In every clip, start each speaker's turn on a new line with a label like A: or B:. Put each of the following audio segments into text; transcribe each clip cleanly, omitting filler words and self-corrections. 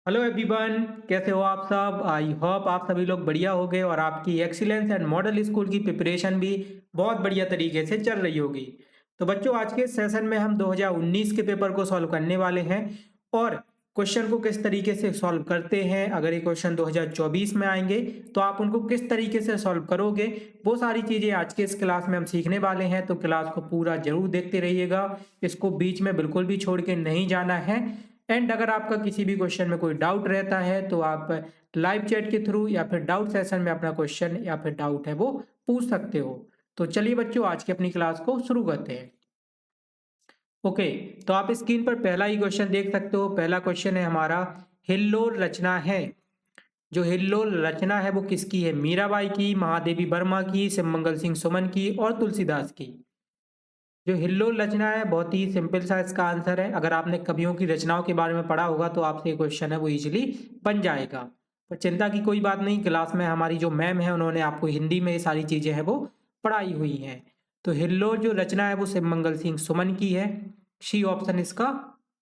A: Hello everyone, कैसे हो आप सब। आई होप आप सभी लोग बढ़िया हो गए और आपकी एक्सीलेंस एंड मॉडल स्कूल की प्रिपरेशन भी बहुत बढ़िया तरीके से चल रही होगी। तो बच्चों, आज के सेशन में हम 2019 के पेपर को सॉल्व करने वाले हैं और क्वेश्चन को किस तरीके से सॉल्व करते हैं। अगर ये क्वेश्चन 2024 में आएंगे तो आप उनको किस तरीके से सॉल्व करोगे, वो सारी चीज़ें आज के इस क्लास में हम सीखने वाले हैं। तो क्लास को पूरा जरूर देखते रहिएगा, इसको बीच में बिल्कुल भी छोड़ के नहीं जाना है। एंड अगर आपका किसी भी क्वेश्चन में कोई डाउट रहता है तो आप लाइव चैट के थ्रू या फिर डाउट सेशन में अपना क्वेश्चन या फिर डाउट है वो पूछ सकते हो। तो चलिए बच्चों, आज की अपनी क्लास को शुरू करते हैं। ओके, तो आप स्क्रीन पर पहला ही क्वेश्चन देख सकते हो। पहला क्वेश्चन है हमारा, हिल्लोल रचना है। जो हिल्लोल रचना है वो किसकी है? मीराबाई की, महादेवी वर्मा की, शिवमंगल सिंह सुमन की और तुलसीदास की। जो हिल्लोल रचना है बहुत ही सिंपल सा इसका आंसर है। अगर आपने कवियों की रचनाओं के बारे में पढ़ा होगा तो आपसे ये क्वेश्चन है वो इजीली बन जाएगा। पर चिंता की कोई बात नहीं, क्लास में हमारी जो मैम है उन्होंने आपको हिंदी में ये सारी चीजें हैं वो पढ़ाई हुई हैं। तो हिल्लोल जो रचना है वो शिवमंगल सिंह सुमन की है। सी ऑप्शन इसका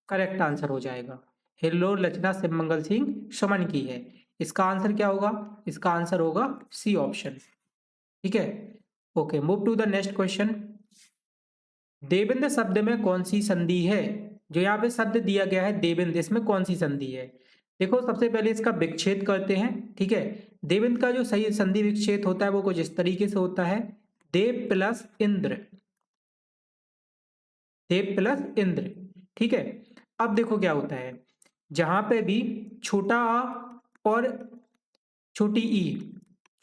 A: करेक्ट आंसर हो जाएगा। हिल्लोल रचना शिवमंगल सिंह सुमन की है। इसका आंसर क्या होगा? इसका आंसर होगा सी ऑप्शन। ठीक है। Okay, move to the next question. Devendra शब्द में कौन सी संधि है? जो यहाँ पे शब्द दिया गया है देवेंद्र, इसमें कौन सी संधि है? देखो, सबसे पहले इसका विच्छेद करते हैं। ठीक है। देवेंद्र का जो सही संधि विच्छेद होता है वो कुछ इस तरीके से होता है, देव प्लस इंद्र। देव प्लस इंद्र। ठीक है। अब देखो क्या होता है, जहां पे भी छोटा आ और छोटी ई,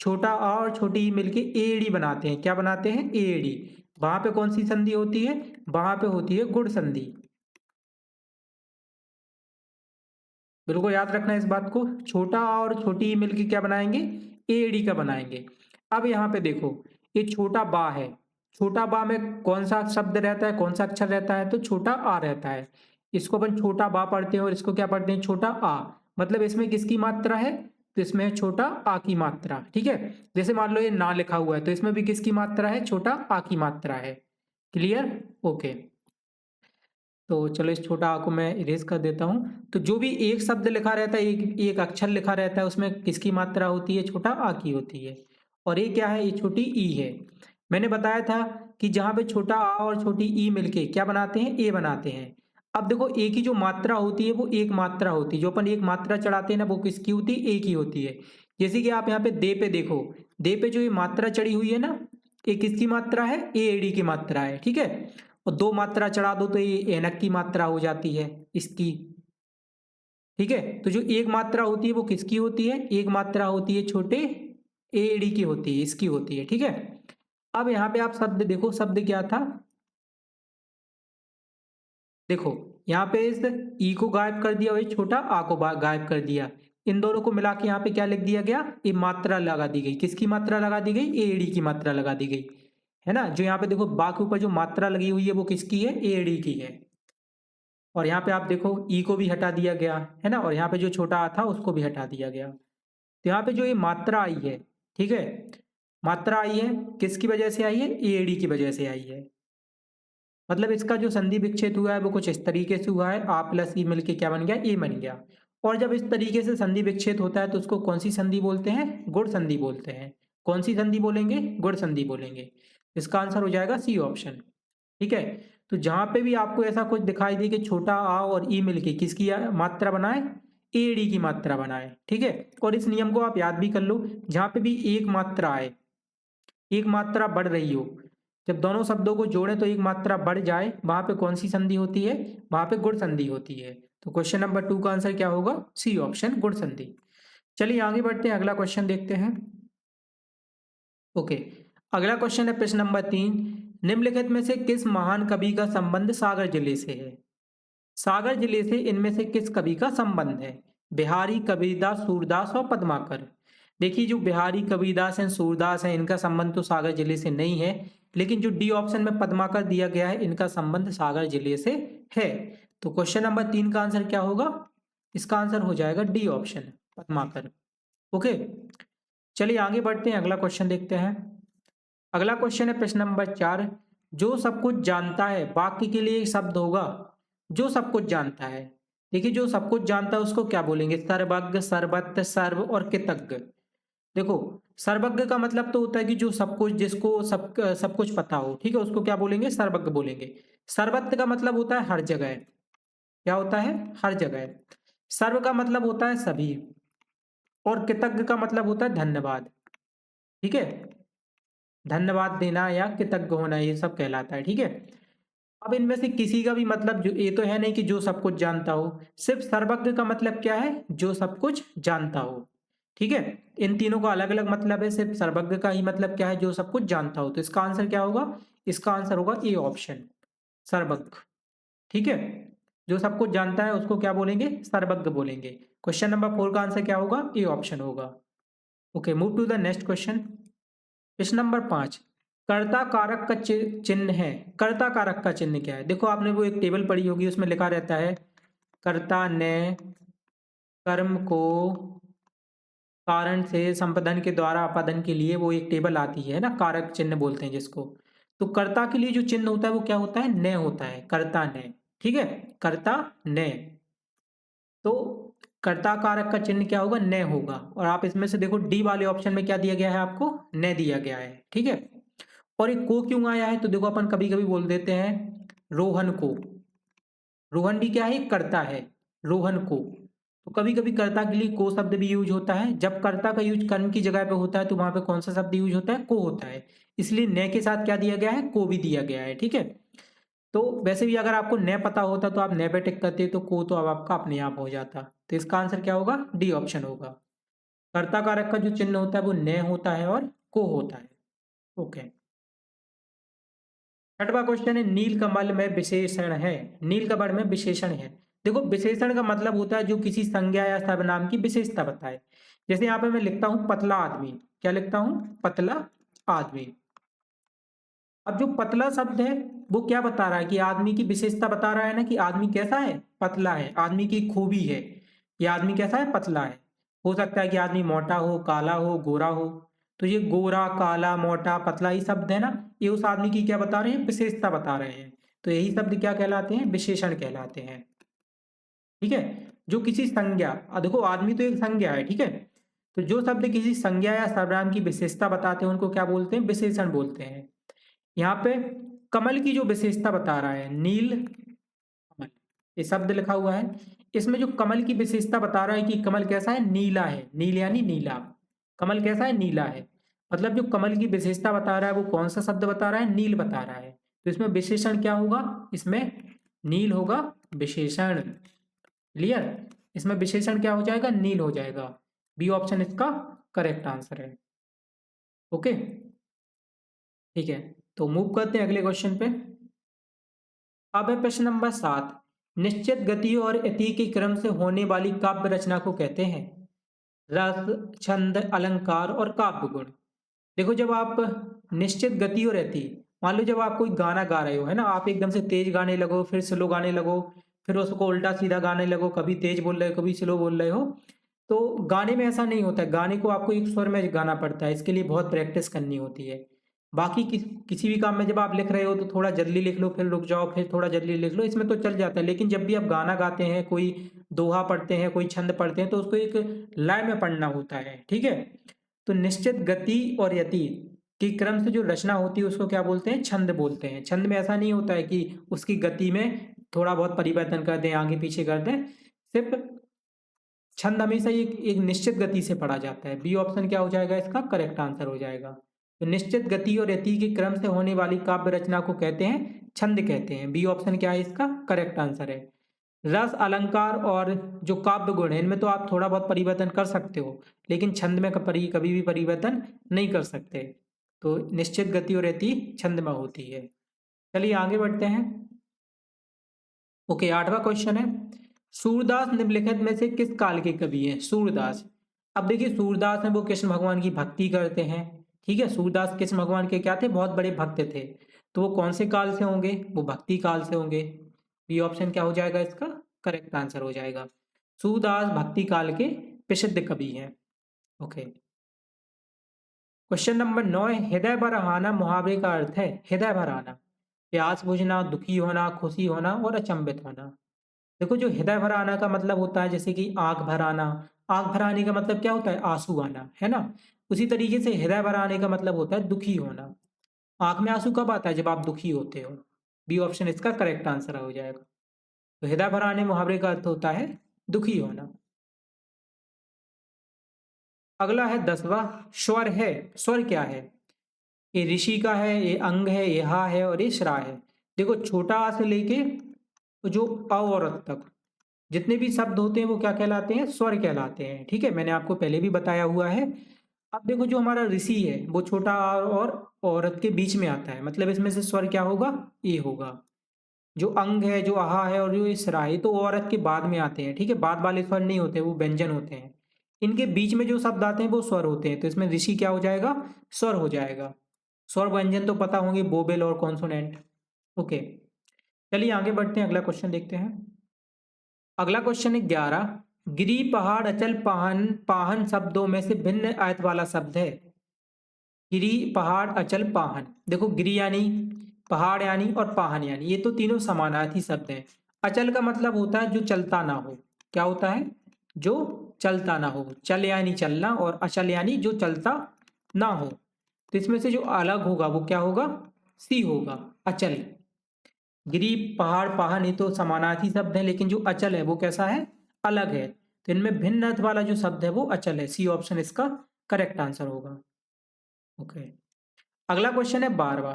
A: छोटा आ और छोटी ई मिलके एड़ी बनाते हैं। क्या बनाते हैं? एड़ी। वहां पे कौन सी संधि होती है? वहां पे होती है गुण संधि। बिल्कुल याद रखना इस बात को। छोटा आ और छोटी ई मिलके क्या बनाएंगे? एड़ी का बनाएंगे। अब यहाँ पे देखो, ये छोटा बा है। छोटा बा में कौन सा शब्द रहता है, कौन सा अक्षर रहता है? तो छोटा आ रहता है। इसको अपन छोटा बा पढ़ते हैं और इसको क्या पढ़ते हैं? छोटा आ। मतलब इसमें किसकी मात्रा है? तो इसमें है छोटा आ की मात्रा। ठीक है। जैसे मान लो ये ना लिखा हुआ है तो इसमें भी किसकी मात्रा है? छोटा आ की मात्रा है। क्लियर? ओके। तो चलो इस छोटा आ को मैं इरेज कर देता हूँ। तो जो भी एक शब्द लिखा रहता है, एक एक अक्षर लिखा रहता है, उसमें किसकी मात्रा होती है? छोटा आ की होती है। और ये क्या है? ये छोटी ई है। मैंने बताया था कि जहाँ पे छोटा आ और छोटी ई मिलके क्या बनाते हैं? ए बनाते हैं। अब देखो, ए की जो मात्रा होती है वो एक मात्रा होती है। जो अपन एक मात्रा चढ़ाते हैं ना वो किसकी होती है? ए की होती है। जैसे कि आप यहाँ पे दे पे देखो, दे पे जो ये मात्रा चढ़ी हुई है ना, ये किसकी मात्रा है? ए एडी की मात्रा है। ठीक है। और दो मात्रा चढ़ा दो तो ये एनक की मात्रा हो जाती है इसकी। ठीक है। तो जो एक मात्रा होती है वो किसकी होती है? एक मात्रा होती है छोटे एडी की होती है, इसकी होती है। ठीक है। अब यहाँ पे आप शब्द देखो, शब्द क्या था? देखो, यहाँ पे इस ई को गायब कर दिया और ये छोटा आ को गायब कर दिया। इन दोनों को मिला के यहाँ पे क्या लिख दिया गया? ये मात्रा लगा दी गई। किसकी मात्रा लगा दी गई? एडी की मात्रा लगा दी गई। है ना। जो यहाँ पे देखो बा के ऊपर जो मात्रा लगी हुई है वो किसकी है? एडी की है। और यहाँ पे आप देखो ई को भी हटा दिया गया है ना, और यहाँ पे जो छोटा आ था उसको भी हटा दिया गया। तो यहाँ पे जो ये मात्रा आई है, ठीक है, मात्रा आई है किसकी वजह से आई है? एडी की वजह से आई है। मतलब इसका जो संधि विच्छेद हुआ है वो कुछ इस तरीके से हुआ है, आ प्लस ई मिलके क्या बन गया? ए बन गया। और जब इस तरीके से संधि विच्छेद होता है तो उसको कौन सी संधि बोलते हैं? गुण संधि बोलते हैं। कौन सी संधि बोलेंगे? गुण संधि बोलेंगे। इसका आंसर हो जाएगा सी ऑप्शन। ठीक है। तो जहां पे भी आपको ऐसा कुछ दिखाई दे कि छोटा आ और ई मिलके किसकी मात्रा बनाए? एडी की मात्रा बनाए। ठीक है। और इस नियम को आप याद भी कर लो, जहां पे भी एक मात्रा आए, एक मात्रा बढ़ रही हो, जब दोनों शब्दों को जोड़े तो एक मात्रा बढ़ जाए, वहां पे कौन सी संधि होती है? वहां पे गुण संधि होती है। तो क्वेश्चन नंबर 2 का आंसर क्या होगा? सी ऑप्शन, गुण संधि। चलिए आगे बढ़ते हैं, अगला क्वेश्चन देखते हैं। ओके, अगला क्वेश्चन है प्रश्न नंबर 3। निम्नलिखित में से किस महान कवि का संबंध सागर जिले से है? सागर जिले से इनमें से किस कवि का संबंध है? बिहारी, कबीरदास, सूरदास और पद्माकर। देखिए, जो बिहारी, कबीरदास हैं, सूरदास हैं, इनका संबंध तो सागर जिले से नहीं है। लेकिन जो डी ऑप्शन में पद्माकर दिया गया है, इनका संबंध सागर जिले से है। तो क्वेश्चन नंबर 3 का आंसर क्या होगा? इसका आंसर हो जाएगा डी ऑप्शन, पद्माकर। ओके, चलिए आगे बढ़ते हैं, अगला क्वेश्चन देखते हैं। अगला क्वेश्चन है प्रश्न नंबर 4। जो सब कुछ जानता है, वाक्य के लिए एक शब्द होगा। जो सब कुछ जानता है, देखिए जो सब कुछ जानता है उसको क्या बोलेंगे? सर्वज्ञ, सर्वत्र, सर्व और कृतज्ञ। देखो सर्वज्ञ का मतलब तो होता है कि जो सब कुछ, जिसको सब कुछ पता हो, ठीक है, उसको क्या बोलेंगे? सर्वज्ञ बोलेंगे। सर्वत्र का मतलब होता है हर जगह। क्या होता है? हर जगह। सर्व का मतलब होता है सभी, और कृतज्ञ का मतलब होता है धन्यवाद। ठीक है, धन्यवाद देना या कृतज्ञ होना, ये सब कहलाता है। ठीक है, अब इनमें से किसी का भी मतलब, जो ये तो है नहीं कि जो सब कुछ जानता हो, सिर्फ सर्वज्ञ का मतलब क्या है? जो सब कुछ जानता हो। ठीक है, इन तीनों का अलग अलग मतलब है, सिर्फ सर्वज्ञ का ही मतलब क्या है? जो सब कुछ जानता हो। तो इसका आंसर क्या होगा? इसका आंसर होगा ए ऑप्शन, सर्वज्ञ। ठीक है, जो सब कुछ जानता है उसको क्या बोलेंगे? सर्वज्ञ बोलेंगे। क्वेश्चन नंबर 4 का आंसर क्या होगा? ए ऑप्शन होगा। Okay, move to the next question. प्रश्न नंबर 5, कर्ता कारक का चिन्ह है। कर्ता कारक का चिन्ह क्या है? देखो आपने वो एक टेबल पढ़ी होगी, उसमें लिखा रहता है कर्ता ने कर्म को कारण से संपादन के द्वारा अपादन के लिए, वो एक टेबल आती है ना, कारक चिन्ह बोलते हैं जिसको। तो कर्ता के लिए जो चिन्ह होता है वो क्या होता है? ने होता है, कर्ता ने। ठीक है, कर्ता ने। तो कर्ता कारक का चिन्ह क्या होगा? ने होगा। और आप इसमें से देखो डी वाले ऑप्शन में क्या दिया गया है आपको? ने दिया गया है। ठीक है, और एक को क्यों आया है? तो देखो अपन कभी कभी बोल देते हैं रोहन को। रोहन भी क्या है? कर्ता है, रोहन को। तो कभी कभी कर्ता के लिए को शब्द भी यूज होता है। जब कर्ता का यूज कर्म की जगह पे होता है तो वहां पे कौन सा शब्द यूज होता है? को होता है। इसलिए ने के साथ क्या दिया गया है? को भी दिया गया है। ठीक है, तो वैसे भी अगर आपको न पता होता तो आप न पे टिक करते, तो को तो अब आपका अपने आप हो जाता। तो इसका आंसर क्या होगा? डी ऑप्शन होगा। कर्ता कारक का जो चिन्ह होता है वो न होता है और को होता है। ओके, छठवां क्वेश्चन है, नील कमल में विशेषण है। नील कमल में विशेषण है। देखो विशेषण का मतलब होता है जो किसी संज्ञा या सर्वनाम की विशेषता बताए। जैसे यहाँ पे मैं लिखता हूं पतला आदमी। क्या लिखता हूं? पतला आदमी। अब जो पतला शब्द है वो क्या बता रहा है? कि आदमी की विशेषता बता रहा है ना, कि आदमी कैसा है? पतला है, आदमी की खूबी है। ये आदमी कैसा है? पतला है। हो सकता है कि आदमी मोटा हो, काला हो, गोरा हो। तो ये गोरा, काला, मोटा, पतला, ये शब्द है ना, ये उस आदमी की क्या बता रहे हैं? विशेषता बता रहे हैं। तो यही शब्द क्या कहलाते हैं? विशेषण कहलाते हैं। ठीक है, जो किसी संज्ञा, देखो आदमी तो एक संज्ञा है। ठीक है, तो जो शब्द किसी संज्ञा या सर्वनाम की विशेषता बताते हैं उनको क्या बोलते हैं? विशेषण बोलते हैं। यहाँ पे कमल की जो विशेषता बता रहा है, नील कमल, ये शब्द लिखा हुआ है। इसमें जो कमल की विशेषता बता रहा है कि कमल कैसा है? नीला है। नील यानी नीला। कमल कैसा है? नीला है। मतलब जो कमल की विशेषता बता रहा है वो कौन सा शब्द बता रहा है? नील बता रहा है। तो इसमें विशेषण क्या होगा? इसमें नील होगा विशेषण। क्लियर, इसमें विशेषण क्या हो जाएगा? नील हो जाएगा। बी ऑप्शन इसका करेक्ट आंसर है। ओके, ठीक है, तो मूव करते हैं अगले क्वेश्चन पे। अब है प्रश्न नंबर 7, निश्चित गति और इति के क्रम से होने वाली काव्य रचना को कहते हैं रस, छंद, अलंकार और काव्य गुण। देखो जब आप निश्चित गति और रहती, मान लो जब आप कोई गाना गा रहे हो, है ना, आप एकदम से तेज गाने लगो, फिर स्लो गाने लगो, फिर उसको उल्टा सीधा गाने लगो, कभी तेज बोल रहे हो, कभी स्लो बोल रहे हो। तो गाने में ऐसा नहीं होता है। गाने को आपको एक स्वर में गाना पड़ता है, इसके लिए बहुत प्रैक्टिस करनी होती है। बाकी किसी भी काम में जब आप लिख रहे हो तो थोड़ा जल्दी लिख लो, फिर रुक जाओ, फिर थोड़ा जल्दी लिख लो, इसमें तो चल जाता है। लेकिन जब भी आप गाना गाते हैं, कोई दोहा पढ़ते हैं, कोई छंद पढ़ते हैं, तो उसको एक लय में पढ़ना होता है। ठीक है, तो निश्चित गति और यति के क्रम से जो रचना होती है उसको क्या बोलते हैं? छंद बोलते हैं। छंद में ऐसा नहीं होता है कि उसकी गति में थोड़ा बहुत परिवर्तन कर दें, आगे पीछे कर दें। सिर्फ छंद हमेशा एक निश्चित गति से पढ़ा जाता है। बी ऑप्शन क्या हो जाएगा? इसका करेक्ट आंसर हो जाएगा। तो निश्चित गति और यति के क्रम से होने वाली काव्य रचना को कहते हैं छंद कहते हैं। बी ऑप्शन क्या है? इसका करेक्ट आंसर है। रस, अलंकार और जो काव्य गुण है इनमें तो आप थोड़ा बहुत परिवर्तन कर सकते हो, लेकिन छंद में कभी भी परिवर्तन नहीं कर सकते। तो निश्चित गति और यति छंद में होती है। चलिए आगे बढ़ते हैं। ओके, 8वां क्वेश्चन है, सूरदास निम्नलिखित में से किस काल के कवि हैं? सूरदास। अब देखिए सूरदास है वो कृष्ण भगवान की भक्ति करते हैं। ठीक है, सूरदास कृष्ण भगवान के क्या थे? बहुत बड़े भक्त थे। तो वो कौन से काल से होंगे? वो भक्ति काल से होंगे। बी ऑप्शन क्या हो जाएगा? इसका करेक्ट आंसर हो जाएगा। सूरदास भक्ति काल के प्रसिद्ध कवि हैं। ओके, क्वेश्चन नंबर 9 है, हृदय बरहाना मुहावरे का अर्थ है। हृदय भराना, प्यास बुझना, दुखी होना, खुशी होना और अचंभित होना। देखो जो हृदय भर आना का मतलब होता है जैसे कि आंख भर आना, आंख भर आने का मतलब क्या होता है, आंसू आना, है ना। उसी तरीके से हृदय भर आने का मतलब होता है दुखी होना। आंख में आंसू कब आता है, जब आप दुखी होते हो। बी ऑप्शन इसका करेक्ट आंसर हो जाएगा। तो हृदय भर आने मुहावरे का अर्थ होता है दुखी होना। अगला है 10वां, स्वर है। स्वर क्या है, ये ऋषि का है, ये अंग है, ये हा है और ये श्रा है। देखो छोटा आ से लेके जो अ औरत तक जितने भी शब्द होते हैं वो क्या कहलाते हैं, स्वर कहलाते हैं। ठीक है, मैंने आपको पहले भी बताया हुआ है। अब देखो जो हमारा ऋषि है वो छोटा आ और औरत के बीच में आता है, मतलब इसमें से स्वर क्या होगा, ए होगा। जो अंग है, जो आहा है और जो इसरा है, तो औरत के बाद में आते हैं। ठीक है, बाद वाले स्वर नहीं होते, वो व्यंजन होते हैं। इनके बीच में जो शब्द आते हैं वो स्वर होते हैं, तो इसमें ऋषि क्या हो जाएगा, स्वर हो जाएगा। स्वर व्यंजन तो पता होंगे, बोबेल और कॉन्सोनेंट। ओके, चलिए आगे बढ़ते हैं, अगला क्वेश्चन देखते हैं। अगला क्वेश्चन है 11, गिरी पहाड़ अचल पाहन, पाहन शब्दों में से भिन्न आयत वाला शब्द है। गिरी पहाड़ अचल पाहन, देखो गिरी यानी पहाड़ यानी और पाहन यानी, ये तो तीनों समानार्थी शब्द हैं। अचल का मतलब होता है जो चलता ना हो। क्या होता है, जो चलता ना हो। चल यानी चलना और अचल यानी जो चलता ना हो। तो इसमें से जो अलग होगा वो क्या होगा, सी होगा, अचल। गिरी पहाड़ पाहन ये तो समानार्थी शब्द है, लेकिन जो अचल है वो कैसा है, अलग है। तो इनमें भिन्न अर्थ वाला जो शब्द है वो अचल है। सी ऑप्शन इसका करेक्ट आंसर होगा। ओके, अगला क्वेश्चन है 12वां,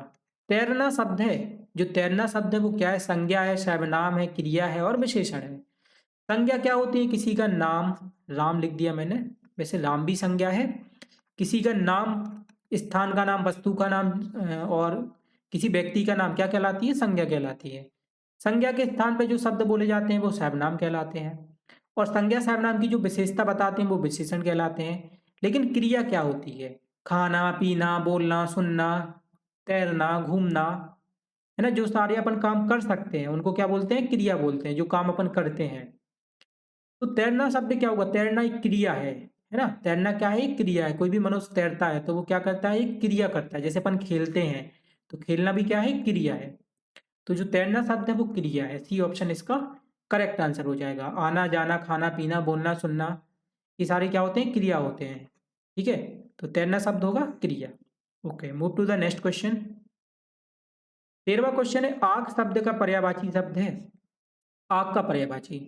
A: तैरना शब्द है। जो तैरना शब्द है वो क्या है, संज्ञा है, सर्वनाम है, क्रिया है और विशेषण है। संज्ञा क्या होती है, किसी का नाम, राम लिख दिया मैंने, वैसे राम भी संज्ञा है। किसी का नाम, स्थान का नाम, वस्तु का नाम और किसी व्यक्ति का नाम क्या कहलाती है, संज्ञा कहलाती है। संज्ञा के स्थान पर जो शब्द बोले जाते हैं वो सर्वनाम कहलाते हैं, और संज्ञा सर्वनाम की जो विशेषता बताते हैं वो विशेषण कहलाते हैं। लेकिन क्रिया क्या होती है, खाना पीना, बोलना, सुनना, तैरना, घूमना, है ना, जो सारे अपन काम कर सकते हैं उनको क्या बोलते हैं, क्रिया बोलते हैं, जो काम अपन करते हैं। तो तैरना शब्द क्या होगा, तैरना एक क्रिया है ना। तैरना क्या है, एक क्रिया है। कोई भी मनुष्य तैरता है तो वो क्या करता है, एक क्रिया करता है। जैसे अपन खेलते हैं तो खेलना भी क्या है, क्रिया है। तो जो तैरना शब्द है वो क्रिया है। सी ऑप्शन इसका करेक्ट आंसर हो जाएगा। आना जाना, खाना पीना, बोलना सुनना, ये सारे क्या होते हैं, क्रिया होते हैं। ठीक है, तो तैरना शब्द होगा क्रिया। Okay, move to the next question. 13वां क्वेश्चन है, आग शब्द का पर्यायवाची शब्द है। आग का पर्यायवाची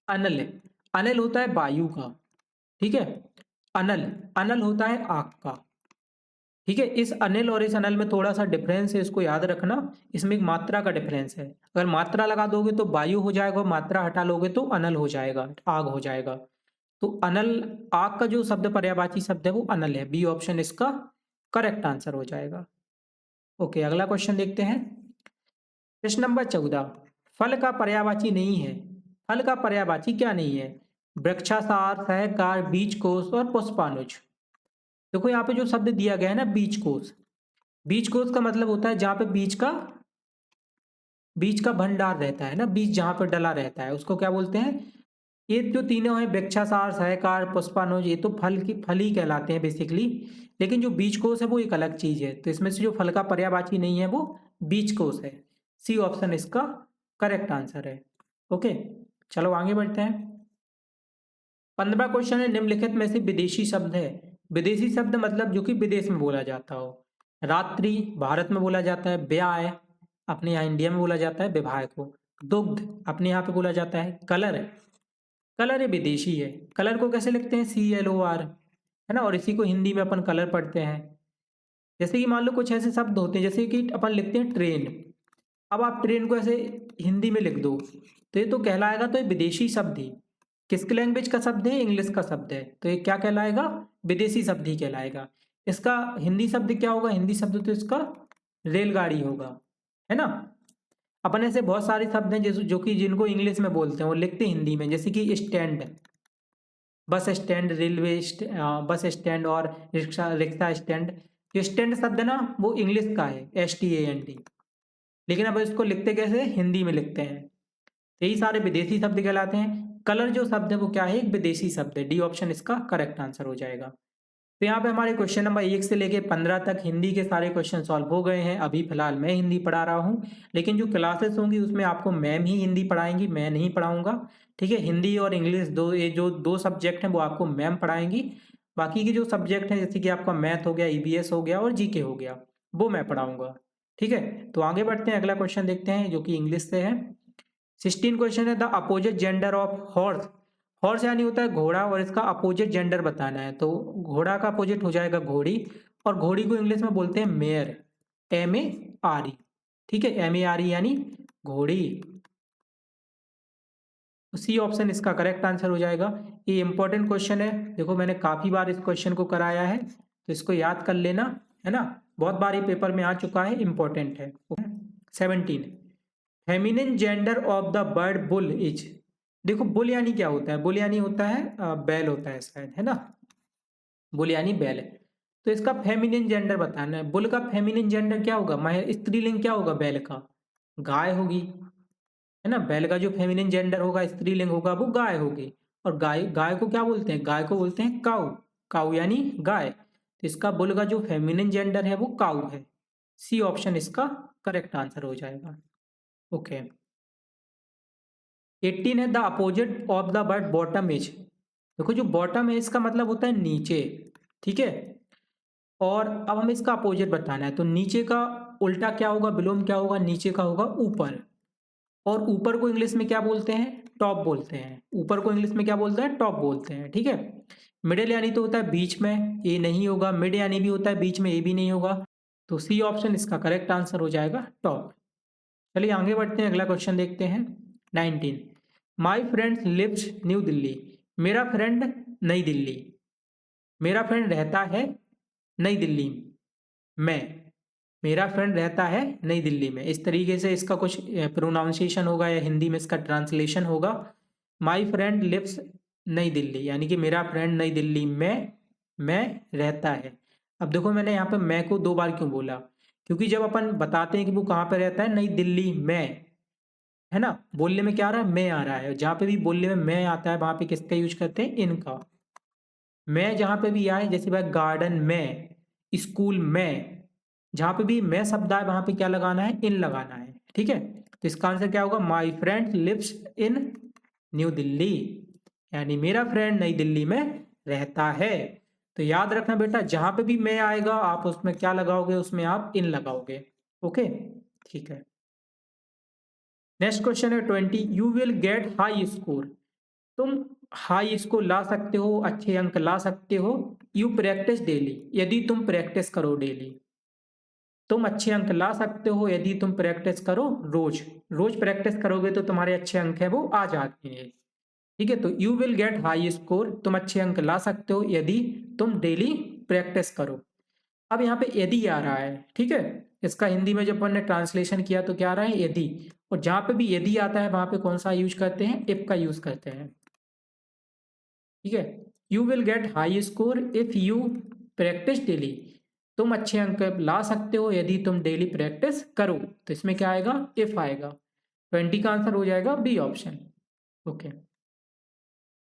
A: अनल है। अनल होता है वायु का, ठीक है। अनल, अनल होता है आग का। ठीक है, इस अनिल और इस अनल में थोड़ा सा डिफरेंस है, इसको याद रखना। इसमें एक मात्रा का डिफरेंस है। अगर मात्रा लगा दोगे तो वायु हो जाएगा, और मात्रा हटा लोगे तो अनल हो जाएगा, आग हो जाएगा। तो अनल, आग का जो शब्द पर्यायवाची शब्द है वो अनल है। बी ऑप्शन इसका करेक्ट आंसर हो जाएगा। ओके, अगला क्वेश्चन देखते हैं। प्रश्न नंबर 14, फल का पर्यायवाची नहीं है। फल का पर्यायवाची क्या नहीं है, वृक्षासार, सहकार, बीज कोश और पुष्पानुज। देखो यहाँ पे जो शब्द दिया गया है ना, बीज कोश, बीज कोश का मतलब होता है जहाँ पे बीज का भंडार रहता है ना, बीज जहाँ पे डला रहता है उसको क्या बोलते हैं। ये जो तीनों हैं, वृक्षासार, सहकार, पुष्पानुज, ये तो फल ही कहलाते हैं बेसिकली। लेकिन जो बीज कोश है वो एक अलग चीज है। तो इसमें से जो फल का पर्यायवाची नहीं है वो बीज कोश है। सी ऑप्शन इसका करेक्ट आंसर है। ओके, चलो आगे बढ़ते हैं। 15वां क्वेश्चन है, निम्नलिखित में से विदेशी शब्द है। विदेशी शब्द मतलब जो कि विदेश में बोला जाता हो। रात्रि भारत में बोला जाता है, ब्याह अपने यहाँ इंडिया में बोला जाता है विवाह को, दुग्ध अपने यहाँ पे बोला जाता है, कलर है, कलर ये विदेशी है। कलर को कैसे लिखते हैं, CLOR, है ना, और इसी को हिंदी में अपन कलर पढ़ते हैं। जैसे कि मान लो कुछ ऐसे शब्द होते हैं, जैसे कि अपन लिखते हैं ट्रेन। अब आप ट्रेन को ऐसे हिंदी में लिख दो तो ये तो कहलाएगा, तो ये विदेशी शब्द ही। किसके लैंग्वेज का शब्द है, इंग्लिश का शब्द है, तो ये क्या कहलाएगा, विदेशी शब्द ही कहलाएगा। इसका हिंदी शब्द क्या होगा, हिंदी शब्द तो इसका रेलगाड़ी होगा, है ना। अपन ऐसे बहुत सारे शब्द हैं जो कि जिनको इंग्लिश में बोलते हैं वो लिखते हैं हिंदी में, जैसे कि stand, bus stand, bus stand और रिक्शा रिक्शा स्टैंड। जो स्टैंड शब्द है ना वो इंग्लिश का है, STAND, लेकिन अब इसको लिखते कैसे, हिंदी में लिखते हैं। यही सारे विदेशी शब्द कहलाते हैं। कलर जो शब्द है वो क्या है, एक विदेशी शब्द है। डी ऑप्शन इसका करेक्ट आंसर हो जाएगा। तो यहाँ पे हमारे क्वेश्चन नंबर 1 से लेके 15 तक हिंदी के सारे क्वेश्चन सॉल्व हो गए हैं। अभी फिलहाल मैं हिंदी पढ़ा रहा हूँ, लेकिन जो क्लासेस होंगी उसमें आपको मैम ही हिंदी पढ़ाएंगी, मैं नहीं पढ़ाऊंगा। ठीक है, हिंदी और इंग्लिश ये जो दो सब्जेक्ट हैं वो आपको मैम पढ़ाएंगी। बाकी के जो सब्जेक्ट हैं जैसे कि आपका मैथ हो गया, ईवीएस हो गया और जीके हो गया, वो मैं पढ़ाऊंगा। ठीक है, तो आगे बढ़ते हैं, अगला क्वेश्चन देखते हैं जो कि इंग्लिश से है। 16 क्वेश्चन है, the opposite gender of horse. Horse यानी होता है घोड़ा, और इसका अपोजिट जेंडर बताना है। तो घोड़ा का अपोजिट हो जाएगा घोड़ी, और घोड़ी को इंग्लिश में बोलते हैं मेयर, MARE। ठीक है, MARE यानी घोड़ी। सी ऑप्शन इसका करेक्ट आंसर हो जाएगा। ये इंपॉर्टेंट क्वेश्चन है, देखो मैंने काफी बार इस क्वेश्चन को कराया है, तो इसको याद कर लेना, है ना, बहुत बार ये पेपर में आ चुका है, इंपॉर्टेंट है। 17, feminine gender of the bird bull is. देखो बुल यानी क्या होता है, बुल यानी होता है बैल होता है शायद, है ना, बुल यानी बैल है। तो इसका फेमिनिन जेंडर बताना है। बुल का फेमिनिन जेंडर क्या होगा, स्त्रीलिंग क्या होगा बैल का, गाय होगी, है ना। बैल का जो फेमिनिन जेंडर होगा, स्त्रीलिंग होगा, वो गाय होगी। और गाय गाय को क्या बोलते हैं, गाय को बोलते हैं काऊ, काऊ यानी गाय। तो इसका बुल का जो फेमिनिन जेंडर है वो काऊ है। सी ऑप्शन इसका करेक्ट आंसर हो जाएगा। ओके। 18 है, the opposite of the word bottom is. देखो जो बॉटम है इसका मतलब होता है नीचे, ठीक है। और अब हमें इसका अपोजिट बताना है, तो नीचे का उल्टा क्या होगा, बिलोम क्या होगा, नीचे का होगा ऊपर। और ऊपर को इंग्लिश में क्या बोलते हैं, टॉप बोलते हैं। ऊपर को इंग्लिश में क्या बोलते हैं, टॉप बोलते हैं। ठीक है, मिडिल यानी तो होता है बीच में, ये नहीं होगा। मिड यानी भी होता है बीच में, ये भी नहीं होगा। तो सी ऑप्शन इसका करेक्ट आंसर हो जाएगा, टॉप। चलिए आगे बढ़ते हैं, अगला क्वेश्चन देखते हैं। 19, my friend lives New Delhi. मेरा फ्रेंड नई दिल्ली, मेरा फ्रेंड रहता है नई दिल्ली में, मेरा फ्रेंड रहता है नई दिल्ली में। इस तरीके से इसका कुछ प्रोनाउंसिएशन होगा, या हिंदी में इसका ट्रांसलेशन होगा। माई फ्रेंड लिव्स नई दिल्ली, यानी कि मेरा फ्रेंड नई दिल्ली में रहता है। अब देखो मैंने यहाँ पे मैं को 2 बार क्यों बोला, क्योंकि जब अपन बताते हैं कि वो कहाँ पे रहता है, नई दिल्ली में, है ना, बोलने में क्या आ रहा है, मैं आ रहा है। जहां पे भी बोलने में मैं आता है वहां पे किसका यूज करते हैं, इनका। मैं जहां पे भी आए, जैसे भाई गार्डन में, स्कूल में, जहां पे भी मैं शब्द आए वहां पे क्या लगाना है, इन लगाना है। ठीक है, तो इसका आंसर क्या होगा, my friend lives in New Delhi, यानी मेरा फ्रेंड नई दिल्ली में रहता है। तो याद रखना बेटा, जहां पे भी मैं आएगा आप उसमें क्या लगाओगे, उसमें आप इन लगाओगे। ओके, ठीक है। नेक्स्ट क्वेश्चन है 20, you will get high score. तुम हाई स्कोर ला सकते हो, अच्छे अंक ला सकते हो, यू प्रैक्टिस डेली, यदि तुम प्रैक्टिस करो डेली। तुम अच्छे अंक ला सकते हो यदि तुम प्रैक्टिस करो रोज, रोज प्रैक्टिस करोगे तो तुम्हारे अच्छे अंक है वो आ जाते हैं। ठीक है, तो you will get high score, तुम अच्छे अंक ला सकते हो यदि तुम डेली प्रैक्टिस करो। अब यहाँ पे यदि आ रहा है, ठीक है, इसका हिंदी में जब अपन ने ट्रांसलेशन किया तो क्या आ रहा है, यदि। और जहां पे भी यदि आता है वहां पे कौन सा यूज करते हैं, इफ का यूज करते हैं। ठीक है, you will get high score if you practice daily. तुम अच्छे अंक ला सकते हो यदि तुम डेली प्रैक्टिस करो। तो इसमें क्या आएगा, इफ आएगा। 20 का आंसर हो जाएगा बी ऑप्शन। ओके,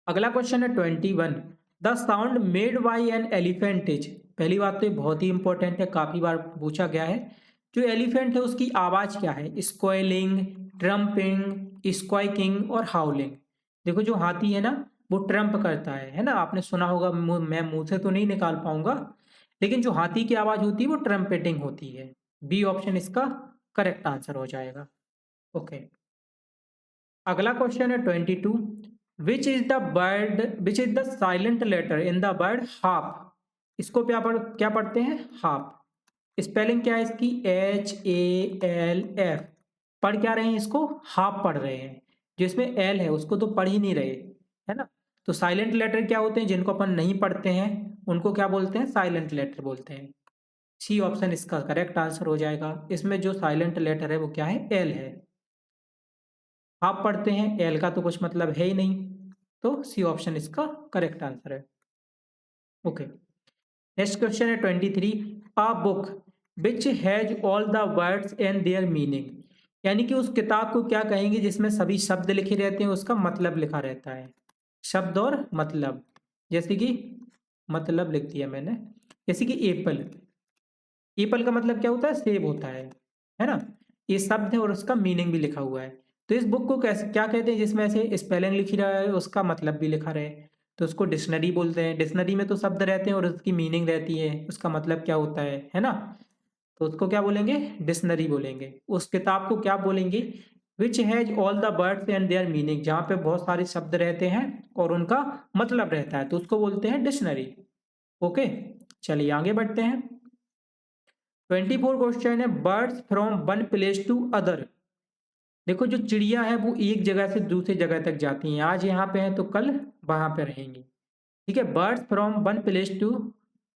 A: अगला क्वेश्चन है 21, the sound made by an elephant is. पहली बात तो ये बहुत ही इंपॉर्टेंट है, काफी बार पूछा गया है। जो एलिफेंट है उसकी आवाज क्या है, स्क्वेलिंग, ट्रम्पिंग, स्क्वाइकिंग और हाउलिंग। देखो जो हाथी है ना वो ट्रम्प करता है ना, आपने सुना होगा, मैं मुंह से तो नहीं निकाल पाऊंगा, लेकिन जो हाथी की आवाज होती है वो ट्रम्पेटिंग होती है। बी ऑप्शन इसका करेक्ट आंसर हो जाएगा। ओके, अगला क्वेश्चन है 22, which is the bird, which is the silent letter in the word half. इसको क्या पढ़ते हैं, हाफ। स्पेलिंग क्या है इसकी, HALF। पढ़ क्या रहे हैं इसको, हाफ पढ़ रहे हैं। जो इसमें एल है उसको तो पढ़ ही नहीं रहे, है ना। तो साइलेंट लेटर क्या होते हैं, जिनको अपन नहीं पढ़ते हैं उनको क्या बोलते हैं, साइलेंट लेटर बोलते हैं। सी ऑप्शन इसका करेक्ट आंसर हो जाएगा। इसमें जो साइलेंट लेटर है वो क्या है, एल है। आप पढ़ते हैं, एल का तो कुछ मतलब है ही नहीं, तो सी ऑप्शन इसका करेक्ट आंसर है। ओके, नेक्स्ट क्वेश्चन है 23, a book which has all the words and there meaning. यानी कि उस किताब को क्या कहेंगे जिसमें सभी शब्द लिखे रहते हैं, उसका मतलब लिखा रहता है, शब्द और मतलब। जैसे कि मतलब लिख दिया मैंने। जैसे कि एप्पल, एप्पल का मतलब क्या होता है, सेब होता है ना। ये शब्द है और उसका मीनिंग भी लिखा हुआ है। तो इस बुक को कैसे क्या कहते हैं, जिसमें ऐसे स्पेलिंग लिखी रहा है उसका मतलब भी लिखा रहे, तो उसको डिक्शनरी बोलते हैं। डिक्शनरी में तो शब्द रहते हैं और उसकी मीनिंग रहती है, उसका मतलब क्या होता है ना। तो उसको क्या बोलेंगे, डिक्शनरी बोलेंगे। उस किताब को क्या बोलेंगे, which has all the words and there meaning, जहाँ पे बहुत सारे शब्द रहते हैं और उनका मतलब रहता है, तो उसको बोलते हैं डिक्शनरी। ओके, चलिए आगे बढ़ते हैं। 24 क्वेश्चन है, birds from one place to other. देखो जो चिड़िया है वो एक जगह से दूसरी जगह तक जाती हैं, आज यहाँ पे हैं तो कल वहां पे रहेंगी। ठीक है, birds from one place to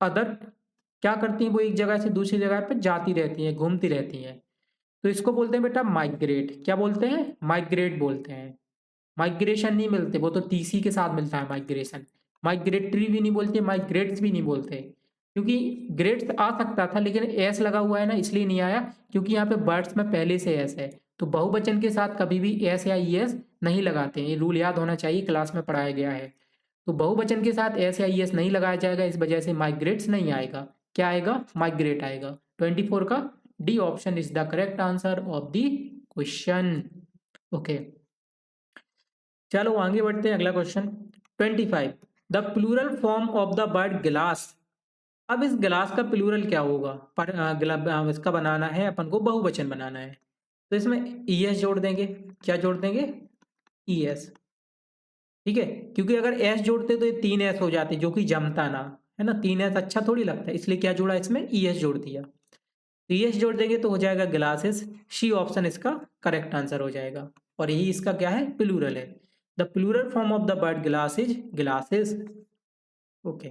A: other क्या करती हैं, वो एक जगह से दूसरी जगह पे जाती रहती हैं, घूमती रहती हैं। तो इसको बोलते हैं बेटा माइग्रेट। क्या बोलते हैं, माइग्रेट बोलते हैं। माइग्रेशन नहीं मिलते, वो तो टीसी के साथ मिलता है माइग्रेशन। माइग्रेटरी भी नहीं बोलते, माइग्रेट्स भी नहीं बोलते, क्योंकि ग्रेट्स आ सकता था लेकिन एस लगा हुआ है ना, इसलिए नहीं आया, क्योंकि यहाँ पे बर्ड्स में पहले से एस है। तो बहुवचन के साथ कभी भी एस या ईएस नहीं लगाते हैं, ये रूल याद होना चाहिए, क्लास में पढ़ाया गया है। तो बहुवचन के साथ एस या ईएस नहीं लगाया जाएगा, इस वजह से माइग्रेट्स नहीं आएगा। क्या आएगा, माइग्रेट आएगा। 24 का D option is the correct answer of the question. Okay, चलो आगे बढ़ते हैं, अगला question 25, the plural form of the word glass. अब इस गिलास का प्लूरल क्या होगा, पर इसका बनाना है अपन को, बहुवचन बनाना है, तो इसमें ईएस जोड़ देंगे। क्या जोड़ देंगे, ईएस। ठीक है, क्योंकि अगर एस जोड़ते तो ये 3 एस हो जाते, जो कि जमता ना, है ना, 3 एस अच्छा थोड़ी लगता है, इसलिए क्या जोड़ा इसमें, ईएस जोड़ दिया। तो ईएस जोड़ देंगे तो हो जाएगा ग्लासेस, सी ऑप्शन इसका करेक्ट आंसर हो जाएगा। और यही इसका क्या है, प्लूरल है। The plural form of the word glass is glasses. Okay,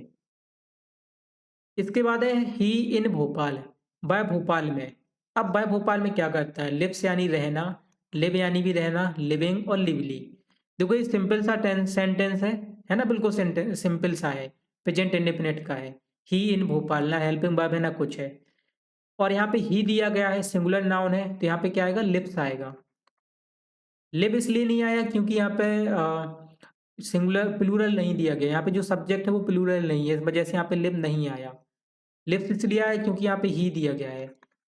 A: इसके बाद है ही इन भोपाल, वह भोपाल में। अब वह भोपाल में क्या करता है, लिव्स यानी रहना, लिव यानी भी रहना, लिविंग और लिवली। देखो ये सिंपल सा सेंटेंस है ना, बिल्कुल सिंपल सा है, प्रेजेंट इंडेफिनिट का है। ही इन भोपाल, ना हेल्पिंग वर्ब है ना कुछ है। और यहाँ पे ही दिया गया है, सिंगुलर नाउन है, तो यहाँ पे क्या आएगा, लिव्स आएगा। लिव इसलिए नहीं आया क्योंकि यहाँ पे सिंगुलर प्लूरल नहीं दिया गया, यहाँ पे जो सब्जेक्ट है वो प्लूरल नहीं है, इस वजह से यहाँ पे लिव नहीं आया। लिव इसलिए आया क्योंकि यहाँ पे ही दिया गया है।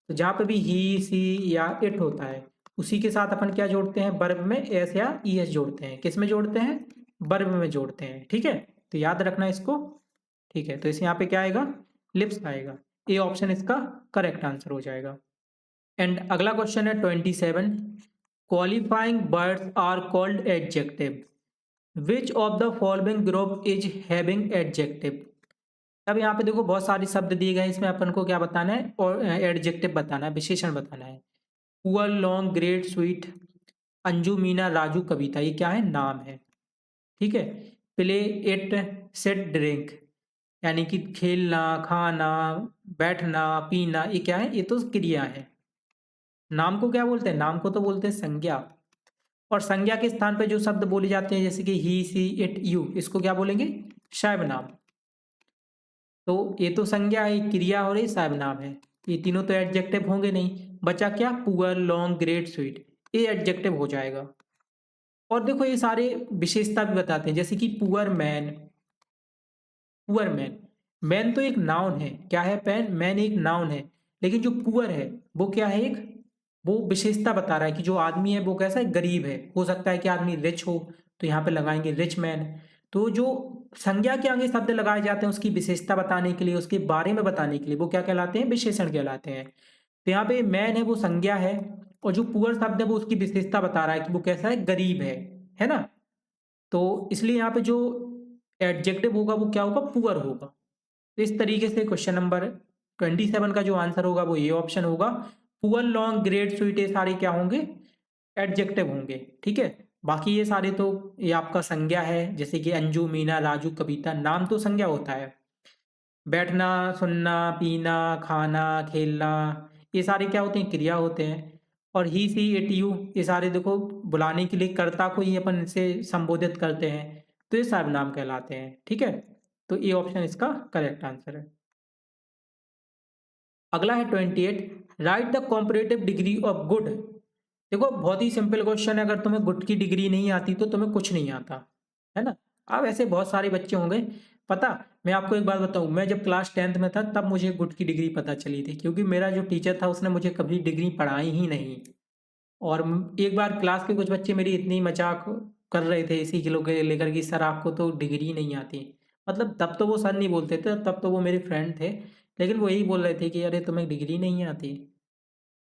A: तो जहाँ पे भी ही, सी या इट होता है, उसी के साथ अपन क्या जोड़ते हैं, वर्ब में एस या ईएस जोड़ते हैं। किस में जोड़ते हैं, वर्ब में जोड़ते हैं। ठीक है, तो याद रखना इसको। ठीक है, तो इस यहाँ पे क्या आएगा, लिप्स आएगा। ए ऑप्शन इसका करेक्ट आंसर हो जाएगा। एंड अगला क्वेश्चन है 27, qualifying words are called adjective, which of the following group is having adjective. अब यहाँ पे देखो बहुत सारे शब्द दिए गए हैं, इसमें अपन को क्या बताना है, और एडजेक्टिव बताना है, विशेषण बताना है। Poor, long, great, sweet, Anju, Meena, Raju, Kavita, ये क्या है, नाम है। ठीक है, प्ले, इट, सेट, ड्रिंक, यानी कि खेलना, खाना, बैठना, पीना, ये क्या है, ये तो क्रिया है। नाम को क्या बोलते हैं, नाम को तो बोलते हैं संज्ञा। और संज्ञा के स्थान पे जो शब्द बोले जाते हैं, जैसे कि ही, सी, इट, यू, इसको क्या बोलेंगे, सर्वनाम। तो ये तो संज्ञा है, क्रिया हो रही, सर्वनाम है, ये तीनों तो एडजेक्टिव होंगे नहीं। बचा क्या, पुअर, लॉन्ग, ग्रेट, स्वीट, ये एडजेक्टिव हो जाएगा। और देखो ये सारे विशेषता भी बताते हैं, जैसे कि poor man, poor man, man तो एक नाउन है, क्या है, पैन मैन एक नाउन है, लेकिन जो पुअर है वो क्या है, एक वो विशेषता बता रहा है कि जो आदमी है वो कैसा है, गरीब है। हो सकता है कि आदमी रिच हो, तो यहाँ पे लगाएंगे रिच मैन। तो जो संज्ञा के आगे शब्द लगाए जाते हैं उसकी विशेषता बताने के लिए, उसके बारे में बताने के लिए, वो क्या कहलाते हैं, विशेषण कहलाते हैं। तो यहाँ पे मैन है वो संज्ञा है, और जो पुअर शब्द है वो उसकी विशेषता बता रहा है कि वो कैसा है, गरीब है ना। तो इसलिए यहाँ पे जो एडजेक्टिव होगा वो क्या होगा, पुअर होगा। तो इस तरीके से क्वेश्चन नंबर 27 का जो आंसर होगा वो ये ऑप्शन होगा। पुअर, लॉन्ग, ग्रेट, स्वीट, ये सारे क्या होंगे, एडजेक्टिव होंगे। ठीक है, बाकी ये सारे तो ये आपका संज्ञा है, जैसे कि अंजू, मीना, राजू, कविता, नाम तो संज्ञा होता है। बैठना, सुनना, पीना, खाना, खेलना, ये सारे क्या होते हैं, क्रिया होते हैं। और ही, सी, इट, यू, ये सारे देखो बुलाने के लिए कर्ता को ही अपन इसे संबोधित करते हैं, तो ये सर्वनाम कहलाते हैं। ठीक है, तो ये ऑप्शन इसका करेक्ट आंसर है। अगला है 28, right the comparative degree of good. देखो बहुत ही सिंपल क्वेश्चन है, अगर तुम्हें गुड की डिग्री नहीं आती तो तुम्हें कुछ नहीं आता, है ना। अब ऐसे बहुत सारे बच्चे होंगे पता, मैं आपको एक बात बताऊं, मैं जब क्लास 10th में था तब मुझे गुड की डिग्री पता चली थी, क्योंकि मेरा जो टीचर था उसने मुझे कभी डिग्री पढ़ाई ही नहीं। और एक बार क्लास के कुछ बच्चे मेरी इतनी मजाक कर रहे थे इसी किलो के लेकर कि सर आपको तो डिग्री नहीं आती। मतलब तब तो वो सर नहीं बोलते थे, तब तो वो मेरे फ्रेंड थे, लेकिन वो यही बोल रहे थे कि अरे तुम्हें डिग्री नहीं आती।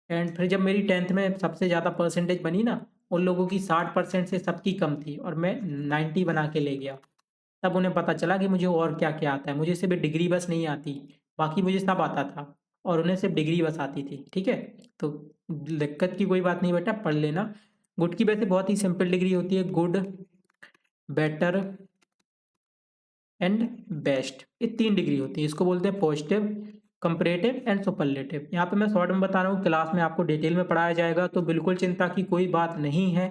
A: एंड फिर जब मेरी 10th में सबसे ज़्यादा परसेंटेज बनी ना, उन लोगों की 60% से सबकी कम थी और मैं 90 बना के ले गया। तब उन्हें पता चला कि मुझे और क्या क्या आता है, मुझे सिर्फ डिग्री बस नहीं आती, बाकी मुझे सब आता था और उन्हें सिर्फ डिग्री बस आती थी। ठीक है, तो दिक्कत की कोई बात नहीं बेटा, पढ़ लेना। गुड की वैसे बहुत ही सिंपल डिग्री होती है, गुड, बेटर एंड बेस्ट, ये 3 डिग्री होती है। इसको बोलते हैं पॉजिटिव, कंपैरेटिव एंड सुपरलेटिव। यहाँ पे मैं शॉर्ट में बता रहा हूँ, क्लास में आपको डिटेल में पढ़ाया जाएगा, तो बिल्कुल चिंता की कोई बात नहीं है।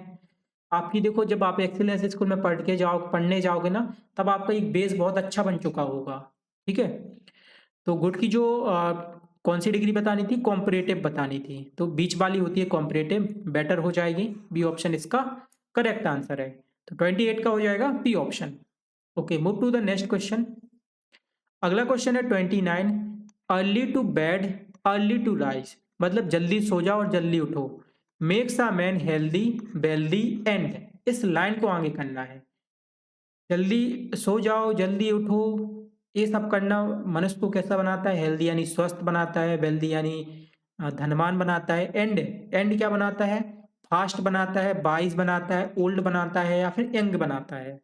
A: आपकी देखो, जब आप एक्सीलेंस स्कूल में पढ़ने जाओगे ना, तब आपका एक बेस बहुत अच्छा बन चुका होगा। ठीक है, तो गुड की जो कौन सी डिग्री बतानी थी, कॉम्परेटिव बतानी थी, तो बीच वाली होती है कॉम्परेटिव, बेटर हो जाएगी, बी ऑप्शन इसका करेक्ट आंसर है। तो 28 का हो जाएगा B option. Okay, move to the next question. अगला क्वेश्चन है 29। Early to bed, early to rise, मतलब जल्दी सो जाओ और जल्दी उठो, makes a man healthy, wealthy and, इस लाइन को आगे करना है। जल्दी सो जाओ, जल्दी उठो, ये सब करना मनुष्य को कैसा बनाता है, हेल्दी यानी स्वस्थ बनाता है, वेल्दी यानी धनवान बनाता है, एंड, एंड क्या बनाता है, फास्ट बनाता है, वाइज बनाता है, ओल्ड बनाता है या फिर यंग बनाता है।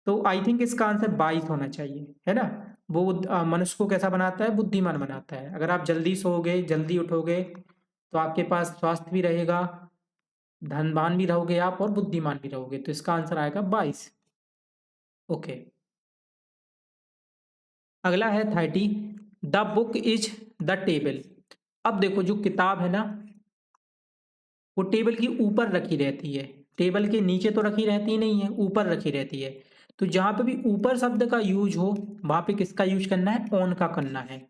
A: तो आई थिंक इसका आंसर 22 होना चाहिए, है ना। वो मनुष्य को कैसा बनाता है, बुद्धिमान बनाता है। अगर आप जल्दी सोओगे, जल्दी उठोगे, तो आपके पास स्वास्थ्य भी रहेगा, धनवान भी रहोगे आप और बुद्धिमान भी रहोगे, तो इसका आंसर आएगा 22। ओके, अगला है 30। The book is the table. अब देखो, जो किताब है ना, वो टेबल के ऊपर रखी रहती है, टेबल के नीचे तो रखी रहती नहीं है, ऊपर रखी रहती है। तो जहां पे भी ऊपर शब्द का यूज हो, वहां पे किसका यूज करना है, ऑन का करना है।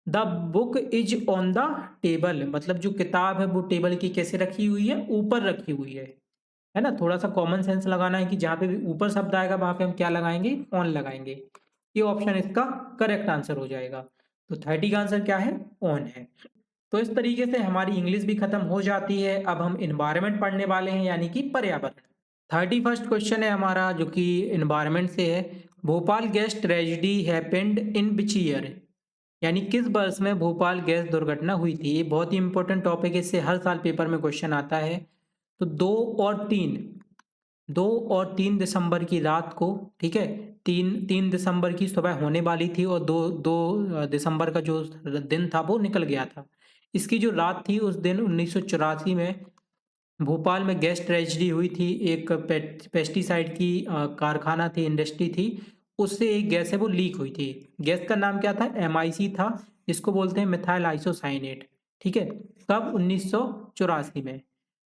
A: The book is on the table, मतलब जो किताब है वो टेबल की कैसे रखी हुई है, ऊपर रखी हुई है ना। थोड़ा सा कॉमन सेंस लगाना है कि जहां पे भी ऊपर शब्द आएगा वहां पे हम क्या लगाएंगे, ऑन लगाएंगे। ये ऑप्शन इसका करेक्ट आंसर हो जाएगा। तो 30 का आंसर क्या है, ऑन है। तो इस तरीके से हमारी इंग्लिश भी खत्म हो जाती है। अब हम इन्वायरमेंट पढ़ने वाले हैं, यानी कि पर्यावरण। 31st क्वेश्चन है हमारा, जो कि इन्वायरमेंट से है। Bhopal gas tragedy happened in which year, यानी किस वर्ष में भोपाल गैस दुर्घटना हुई थी। ये बहुत ही इंपॉर्टेंट टॉपिक है, इससे हर साल पेपर में क्वेश्चन आता है। तो 2 और 3 दिसंबर की रात को, ठीक है, 3 दिसंबर की सुबह होने वाली थी और 2 दिसंबर का जो दिन था वो निकल गया था। इसकी जो रात थी, उस दिन 1984 में भोपाल में गैस ट्रेजिडी हुई थी। एक पेस्टिसाइड की कारखाना थी, इंडस्ट्री थी, उससे एक गैस है वो लीक हुई थी। गैस का नाम क्या था, MIC था, इसको बोलते हैं मिथाइल आइसोसाइनेट। ठीक है, कब, 1984 में।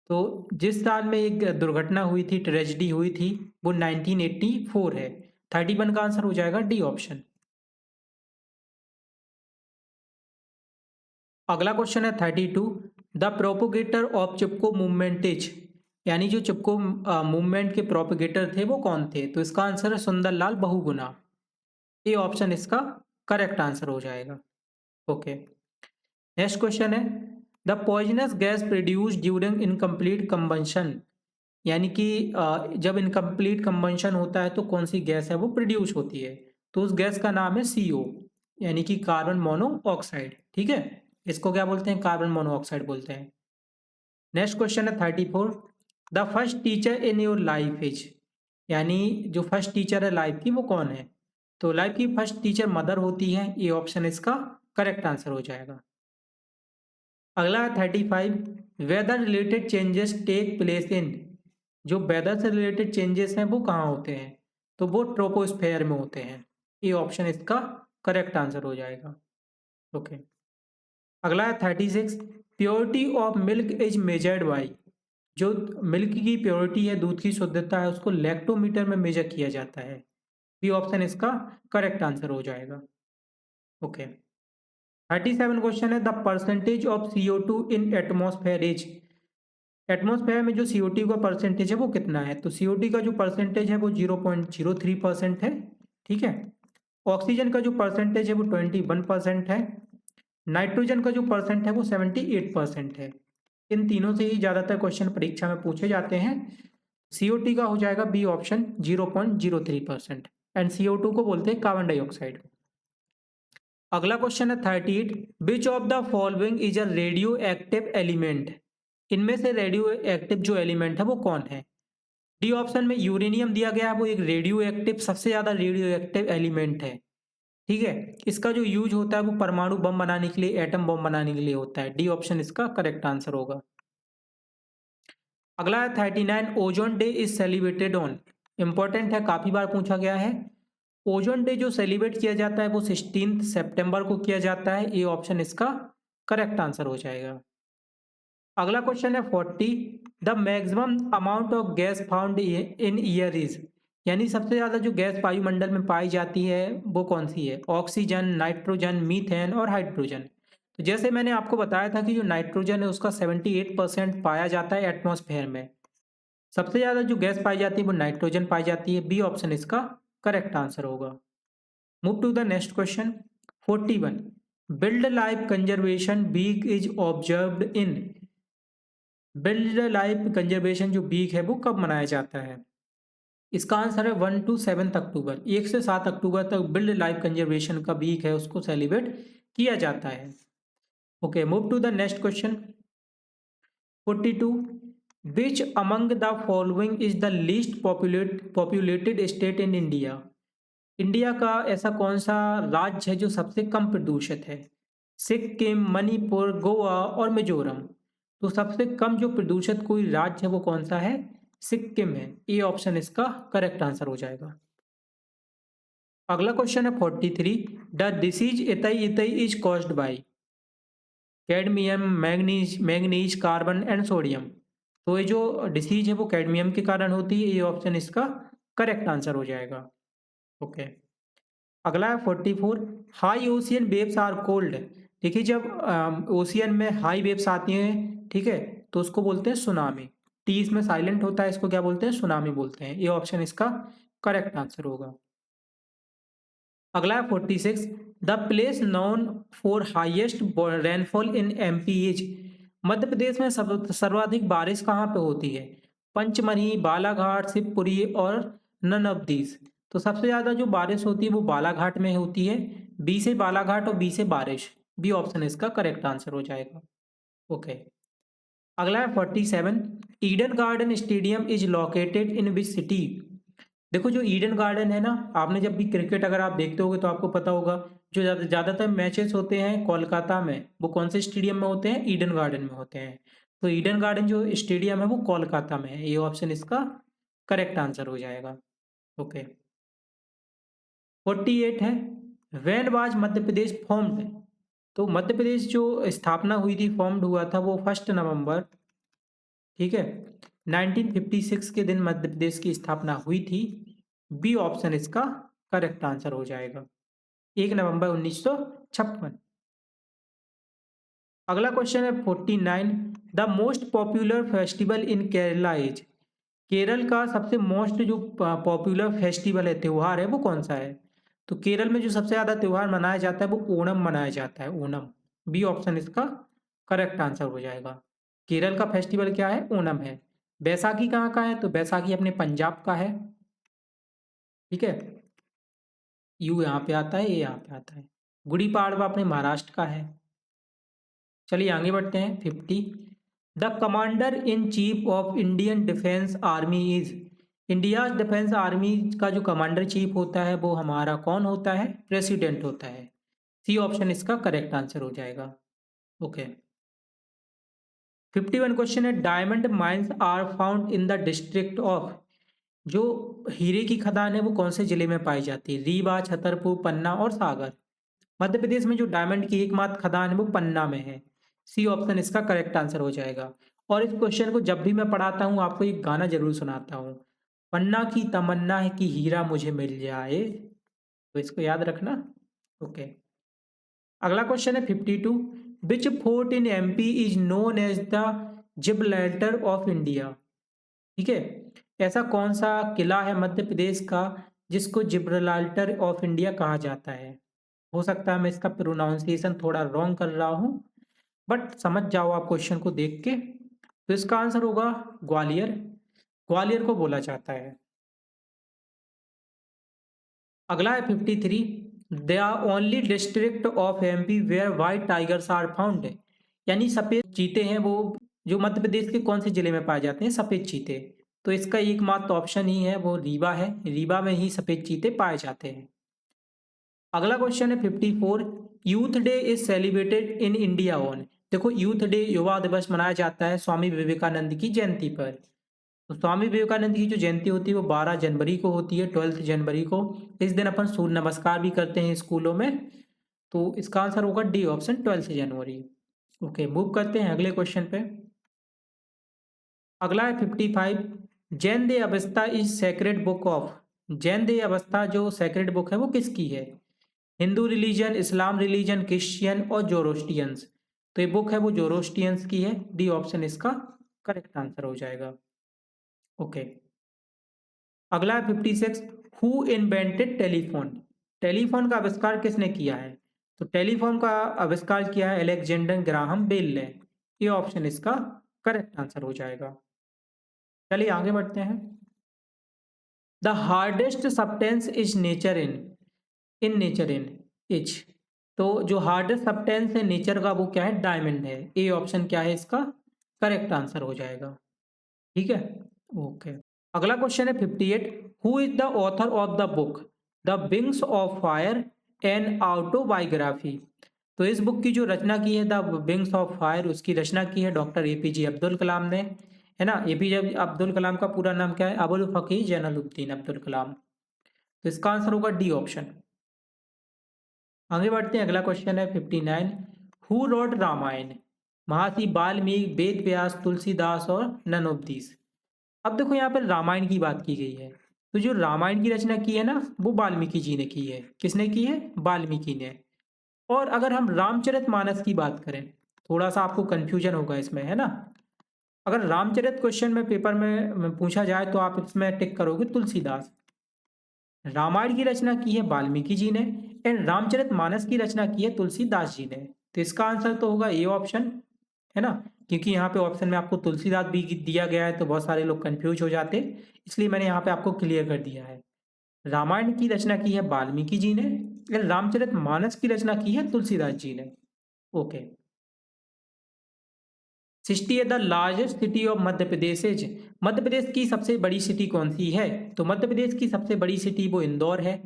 A: तो जिस साल में एक दुर्घटना हुई थी, ट्रेजिडी हुई थी, वो 1984 है। 31 का आंसर हो जाएगा डी ऑप्शन। अगला क्वेश्चन है 32। The propagator of Chipko movement is, यानी जो चिपको मूवमेंट के प्रोपोगेटर थे वो कौन थे। तो इसका आंसर है सुंदरलाल बहुगुणा। ये ऑप्शन इसका करेक्ट आंसर हो जाएगा। ओके, नेक्स्ट क्वेश्चन है। The poisonous gas produce during incomplete combustion, यानी कि जब इनकम्प्लीट कंबंशन होता है तो कौन सी गैस है वो प्रोड्यूस होती है। तो उस गैस का नाम है CO, यानी कि कार्बन मोनोऑक्साइड। ठीक है, इसको क्या बोलते हैं, कार्बन मोनोऑक्साइड बोलते हैं। नेक्स्ट क्वेश्चन है 34। The first teacher in your life is, यानी जो फर्स्ट टीचर है लाइफ की वो कौन है। तो लाइफ की फर्स्ट टीचर मदर होती है, ये ऑप्शन इसका करेक्ट आंसर हो जाएगा। अगला है 35। Weather related changes take place in, जो वेदर से रिलेटेड चेंजेस हैं वो कहाँ होते हैं। तो वो ट्रोपोस्फेयर में होते हैं, ये ऑप्शन इसका करेक्ट आंसर हो जाएगा। ओके, अगला है 36। Purity of milk is measured by, जो मिल्क की प्योरिटी है, दूध की शुद्धता है, उसको लैक्टोमीटर में मेजर किया जाता है। बी ऑप्शन इसका करेक्ट आंसर हो जाएगा। ओके, 37 क्वेश्चन है। The percentage of CO2 in atmosphere is, atmosphere में जो CO2 का परसेंटेज है वो कितना है। तो CO2 का जो परसेंटेज है वो 0.03% है। ठीक है। ऑक्सीजन का जो परसेंटेज है वो 21% है। नाइट्रोजन का जो परसेंट है वो 78% है। इन तीनों से ही ज़्यादातर क्वेश्चन परीक्षा में पूछे जाते हैं। CO2 का हो जाएगा बी ऑप्शन 0.03%। एंड CO2 को बोलते हैं कार्बन डाइऑक्साइड। अगला क्वेश्चन है 38, विच of the following is a radio active element. इनमें से रेडियो एक्टिव जो एलिमेंट है वो कौन है। डी ऑप्शन में यूरेनियम दिया गया है, वो एक रेडियो एक्टिव, सबसे ज्यादा रेडियो एक्टिव एलिमेंट है। ठीक है, इसका जो यूज होता है वो परमाणु बम बनाने के लिए, एटम बम बनाने के लिए होता है। डी ऑप्शन इसका करेक्ट आंसर होगा। अगला है 39, ozone day is celebrated on. Important है, काफी बार पूछा गया है। ओजोन डे जो सेलिब्रेट किया जाता है वो 16 सितंबर को किया जाता है। ये ऑप्शन इसका करेक्ट आंसर हो जाएगा। अगला क्वेश्चन है 40, the maximum amount of gas found in year is. यानी सबसे ज्यादा जो गैस वायुमंडल में पाई जाती है वो कौन सी है। ऑक्सीजन, नाइट्रोजन, मीथेन और हाइड्रोजन। तो जैसे मैंने आपको बताया था कि जो नाइट्रोजन है उसका 78% पाया जाता है एटमॉस्फेयर में। सबसे ज्यादा जो गैस पाई जाती है वो नाइट्रोजन पाई जाती है। बी ऑप्शन इसका करेक्ट आंसर होगा। Move to the next question 41, wildlife conservation week is observed in. Wildlife conservation जो वीक है वो कब मनाया जाता है। इसका आंसर है 1 to 7 अक्टूबर। 1 से 7 अक्टूबर तक बिल्ड लाइफ कंजर्वेशन का वीक है, उसको सेलिब्रेट किया जाता है। Okay, move to the next question 42, which among the following is the least populated state in India. India का ऐसा कौन सा राज्य है जो सबसे कम प्रदूषित है। सिक्किम, मणिपुर, गोवा और मिजोरम। तो सबसे कम जो प्रदूषित कोई राज्य है वो कौन सा है। सिक्किम है। ए ऑप्शन इसका करेक्ट आंसर हो जाएगा। अगला क्वेश्चन है 43, the disease itai itai is caused by. Cadmium, manganese, carbon and sodium. तो ये जो डिसीज है वो कैडमियम के कारण होती है। ये ऑप्शन इसका करेक्ट आंसर हो जाएगा। ओके, अगला है 44, high ocean waves are called. देखिए, जब ओशियन में हाई वेव्स आती हैं, ठीक है, तो उसको बोलते हैं सुनामी। टी इसमें साइलेंट होता है, इसको क्या बोलते हैं, सुनामी बोलते हैं। ये ऑप्शन इसका करेक्ट आंसर होगा। अगला है 46, the place known for highest rainfall in MP is. Madhya Pradesh में सर्वाधिक बारिश कहाँ पे होती है। पंचमढ़ी, बालाघाट, शिवपुरी और नन ऑफ दीज। तो सबसे ज्यादा जो बारिश होती है वो बालाघाट में होती है। बी से बालाघाट और बी से बारिश। बी ऑप्शन इसका करेक्ट आंसर हो जाएगा। ओके, अगला है 47, Eden garden stadium is located in which city. देखो, जो ईडन गार्डन है ना, आपने जब भी क्रिकेट अगर आप देखते होगे तो आपको पता होगा, जो ज़्यादातर मैचेस होते हैं कोलकाता में वो कौन से स्टेडियम में होते हैं, ईडन गार्डन में होते हैं। तो ईडन गार्डन जो स्टेडियम है वो कोलकाता में है। ये ऑप्शन इसका करेक्ट आंसर हो जाएगा। ओके, 48 है, when was Madhya Pradesh formed. तो मध्य प्रदेश जो स्थापना हुई थी, फॉर्म्ड हुआ था वो 1 नवंबर, ठीक है, 1956 के दिन मध्य प्रदेश की स्थापना हुई थी। बी ऑप्शन इसका करेक्ट आंसर हो जाएगा, 1 नवंबर 1956। अगला क्वेश्चन है 49, the most popular festival in Kerala is. Kerala का सबसे मोस्ट जो पॉपुलर फेस्टिवल है, त्यौहार है, वो कौन सा है। तो केरल में जो सबसे ज़्यादा त्यौहार मनाया जाता है वो ओणम मनाया जाता है, ओणम। बी ऑप्शन इसका करेक्ट आंसर हो जाएगा। केरल का फेस्टिवल क्या है, ओणम है। बैसाखी कहाँ का है, तो बैसाखी अपने पंजाब का है। ठीक है, यू यहाँ पे आता है, ए यहाँ पे आता है। गुड़ी पाड़वा अपने महाराष्ट्र का है। चलिए आगे बढ़ते हैं 50, the commander in chief of Indian defence army is. India defence army का जो कमांडर चीफ होता है वो हमारा कौन होता है, प्रेसिडेंट होता है। सी ऑप्शन इसका करेक्ट आंसर हो जाएगा। ओके, 51 क्वेश्चन है, diamond mines are found in the district of. जो हीरे की खदान है वो कौन से जिले में पाई जाती है, रीवा, छतरपुर, पन्ना और सागर। मध्य प्रदेश में जो डायमंड की एकमात्र खदान है वो पन्ना में है। सी ऑप्शन इसका करेक्ट आंसर हो जाएगा। और इस क्वेश्चन को जब भी मैं पढ़ाता हूँ आपको एक गाना जरूर सुनाता हूँ, पन्ना की तमन्ना है कि हीरा मुझे मिल जाए। तो इसको याद रखना। ओके, अगला क्वेश्चन है 52, which fort in MP is known as the Gibraltar of India. ठीक है, ऐसा कौन सा किला है मध्य प्रदेश का जिसको जिब्राल्टर ऑफ इंडिया कहा जाता है। हो सकता है मैं इसका प्रोनाउंसिएशन थोड़ा रॉन्ग कर रहा हूँ, बट समझ जाओ आप क्वेश्चन को देख के। तो इसका आंसर होगा ग्वालियर। ग्वालियर को बोला जाता है। अगला है 53। There are only district of MP where white tigers are found. यानी सफेद चीते हैं वो जो मध्य प्रदेश के कौन से जिले में पाए जाते हैं, सफेद चीते। तो इसका एकमात्र ऑप्शन ही है वो रीवा है, रीवा में ही सफेद चीते पाए जाते हैं। अगला क्वेश्चन है 54। Youth day is celebrated in India on. देखो यूथ डे युवा दिवस मनाया जाता है स्वामी विवेकानंद की जयंती पर। तो स्वामी विवेकानंद की जो जयंती होती है वो 12 जनवरी को होती है, 12 जनवरी को। इस दिन अपन सूर्य नमस्कार भी करते हैं स्कूलों में। तो इसका आंसर होगा डी ऑप्शन, 12 जनवरी। ओके, मूव करते हैं अगले क्वेश्चन पे। अगला है 55। Zend Avesta is sacred book of. Zend Avesta जो सेक्रेड बुक है वो किसकी है? Hindu religion, Islam religion, Christian और जोरोस्टियंस। तो ये बुक है वो जोरोस्टियंस की है। डी ऑप्शन इसका करेक्ट आंसर हो जाएगा। ओके, अगला है 56। Who invented telephone. टेलीफोन का आविष्कार किसने किया है? तो टेलीफोन का आविष्कार किया है अलेक्जेंडर ग्राहम बेल ने। ये ऑप्शन इसका करेक्ट आंसर हो जाएगा। चलिए आगे बढ़ते हैं। The hardest substance is nature in nature in each. तो जो हार्डेस्ट सब्सटेंस है नेचर का वो क्या है? डायमंड है। ए ऑप्शन क्या है इसका करेक्ट आंसर हो जाएगा। ठीक है, ओके। अगला क्वेश्चन है 58। Who is the author of the book the wings of fire an autobiography. तो इस बुक की जो रचना की है द विंग्स ऑफ फायर, उसकी रचना की है डॉक्टर एपीजे अब्दुल कलाम ने, है ना। एपीजे अब्दुल कलाम का पूरा नाम क्या है? अबुल फकीर जैनुलब्दीन अब्दुल कलाम। तो इसका आंसर होगा डी ऑप्शन। आगे बढ़ते हैं, अगला क्वेश्चन है 59। Who wrote Ramayana. महर्षि वाल्मीकि, वेद व्यास, तुलसीदास और नन ऑफ दीस। अब देखो यहाँ पर रामायण की बात की गई है, तो जो रामायण की रचना की है ना वो वाल्मीकि जी ने की है। किसने की है? वाल्मीकि ने। और अगर हम रामचरितमानस की बात करें, थोड़ा सा आपको कंफ्यूजन होगा इसमें, है ना। अगर रामचरित क्वेश्चन में पेपर में पूछा जाए तो आप इसमें टिक करोगे तुलसीदास। रामायण की रचना की है वाल्मीकि जी ने एंड रामचरितमानस की रचना की है तुलसीदास जी ने। तो इसका आंसर तो होगा ए ऑप्शन, है ना। क्योंकि यहाँ पे ऑप्शन में आपको तुलसीदास भी दिया गया है तो बहुत सारे लोग कंफ्यूज हो जाते, इसलिए मैंने यहाँ पे आपको क्लियर कर दिया है। रामायण की रचना की है वाल्मीकि जी ने, रामचरितमानस की रचना की है तुलसीदास जी ने। ओके, 60 है the largest city of Madhya Pradesh is. Madhya Pradesh की सबसे बड़ी सिटी कौन सी है? तो मध्य प्रदेश की सबसे बड़ी सिटी वो इंदौर है